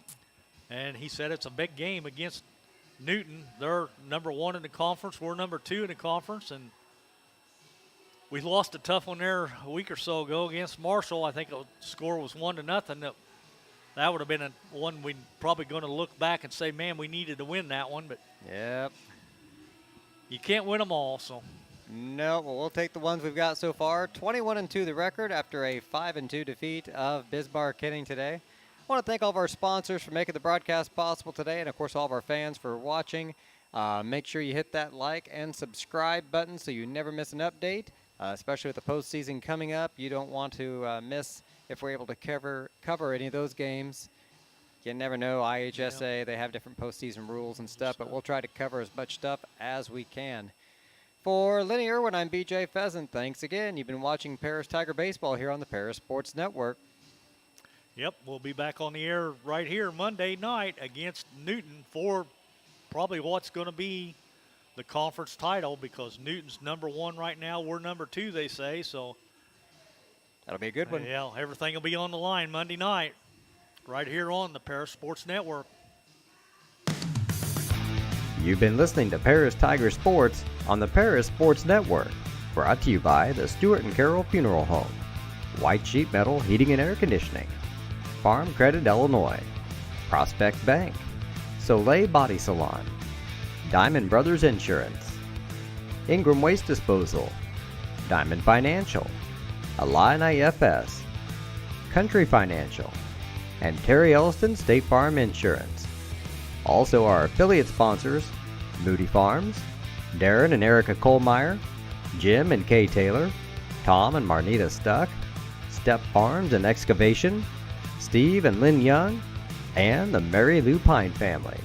And he said it's a big game against Newton. They're number 1 in the conference. We're number 2 in the conference. And we lost a tough one there a week or so ago against Marshall. I think the score was 1-0. That would have been one we're probably going to look back and say, man, we needed to win that one. But yep, you can't win them all. So no, well, we'll take the ones we've got so far. 21-2 the record after a 5-2 defeat of Bismark-Henning today. I want to thank all of our sponsors for making the broadcast possible today, and of course all of our fans for watching. Make sure you hit that like and subscribe button so you never miss an update, especially with the postseason coming up. You don't want to miss if we're able to cover any of those games. You never know, IHSA, they have different postseason rules and stuff, but we'll try to cover as much stuff as we can. For Lenny Irwin, I'm BJ Pheasant. Thanks again. You've been watching Paris Tiger Baseball here on the Paris Sports Network. Yep, we'll be back on the air right here Monday night against Newton for probably what's going to be the conference title, because Newton's number 1 right now. We're number 2, they say. So that'll be a good one. Yeah, everything will be on the line Monday night right here on the Paris Sports Network. You've been listening to Paris Tiger Sports on the Paris Sports Network, brought to you by the Stewart and Carroll Funeral Home, White Sheet Metal Heating and Air Conditioning, Farm Credit Illinois, Prospect Bank, Soleil Body Salon, Diamond Brothers Insurance, Ingram Waste Disposal, Diamond Financial, Illini FS, Country Financial, and Terry Elliston State Farm Insurance. Also our affiliate sponsors, Moody Farms, Darren and Erica Kohlmeyer, Jim and Kay Taylor, Tom and Marnita Stuck, Step Farms and Excavation, Steve and Lynn Young, and the Mary Lou Pine family.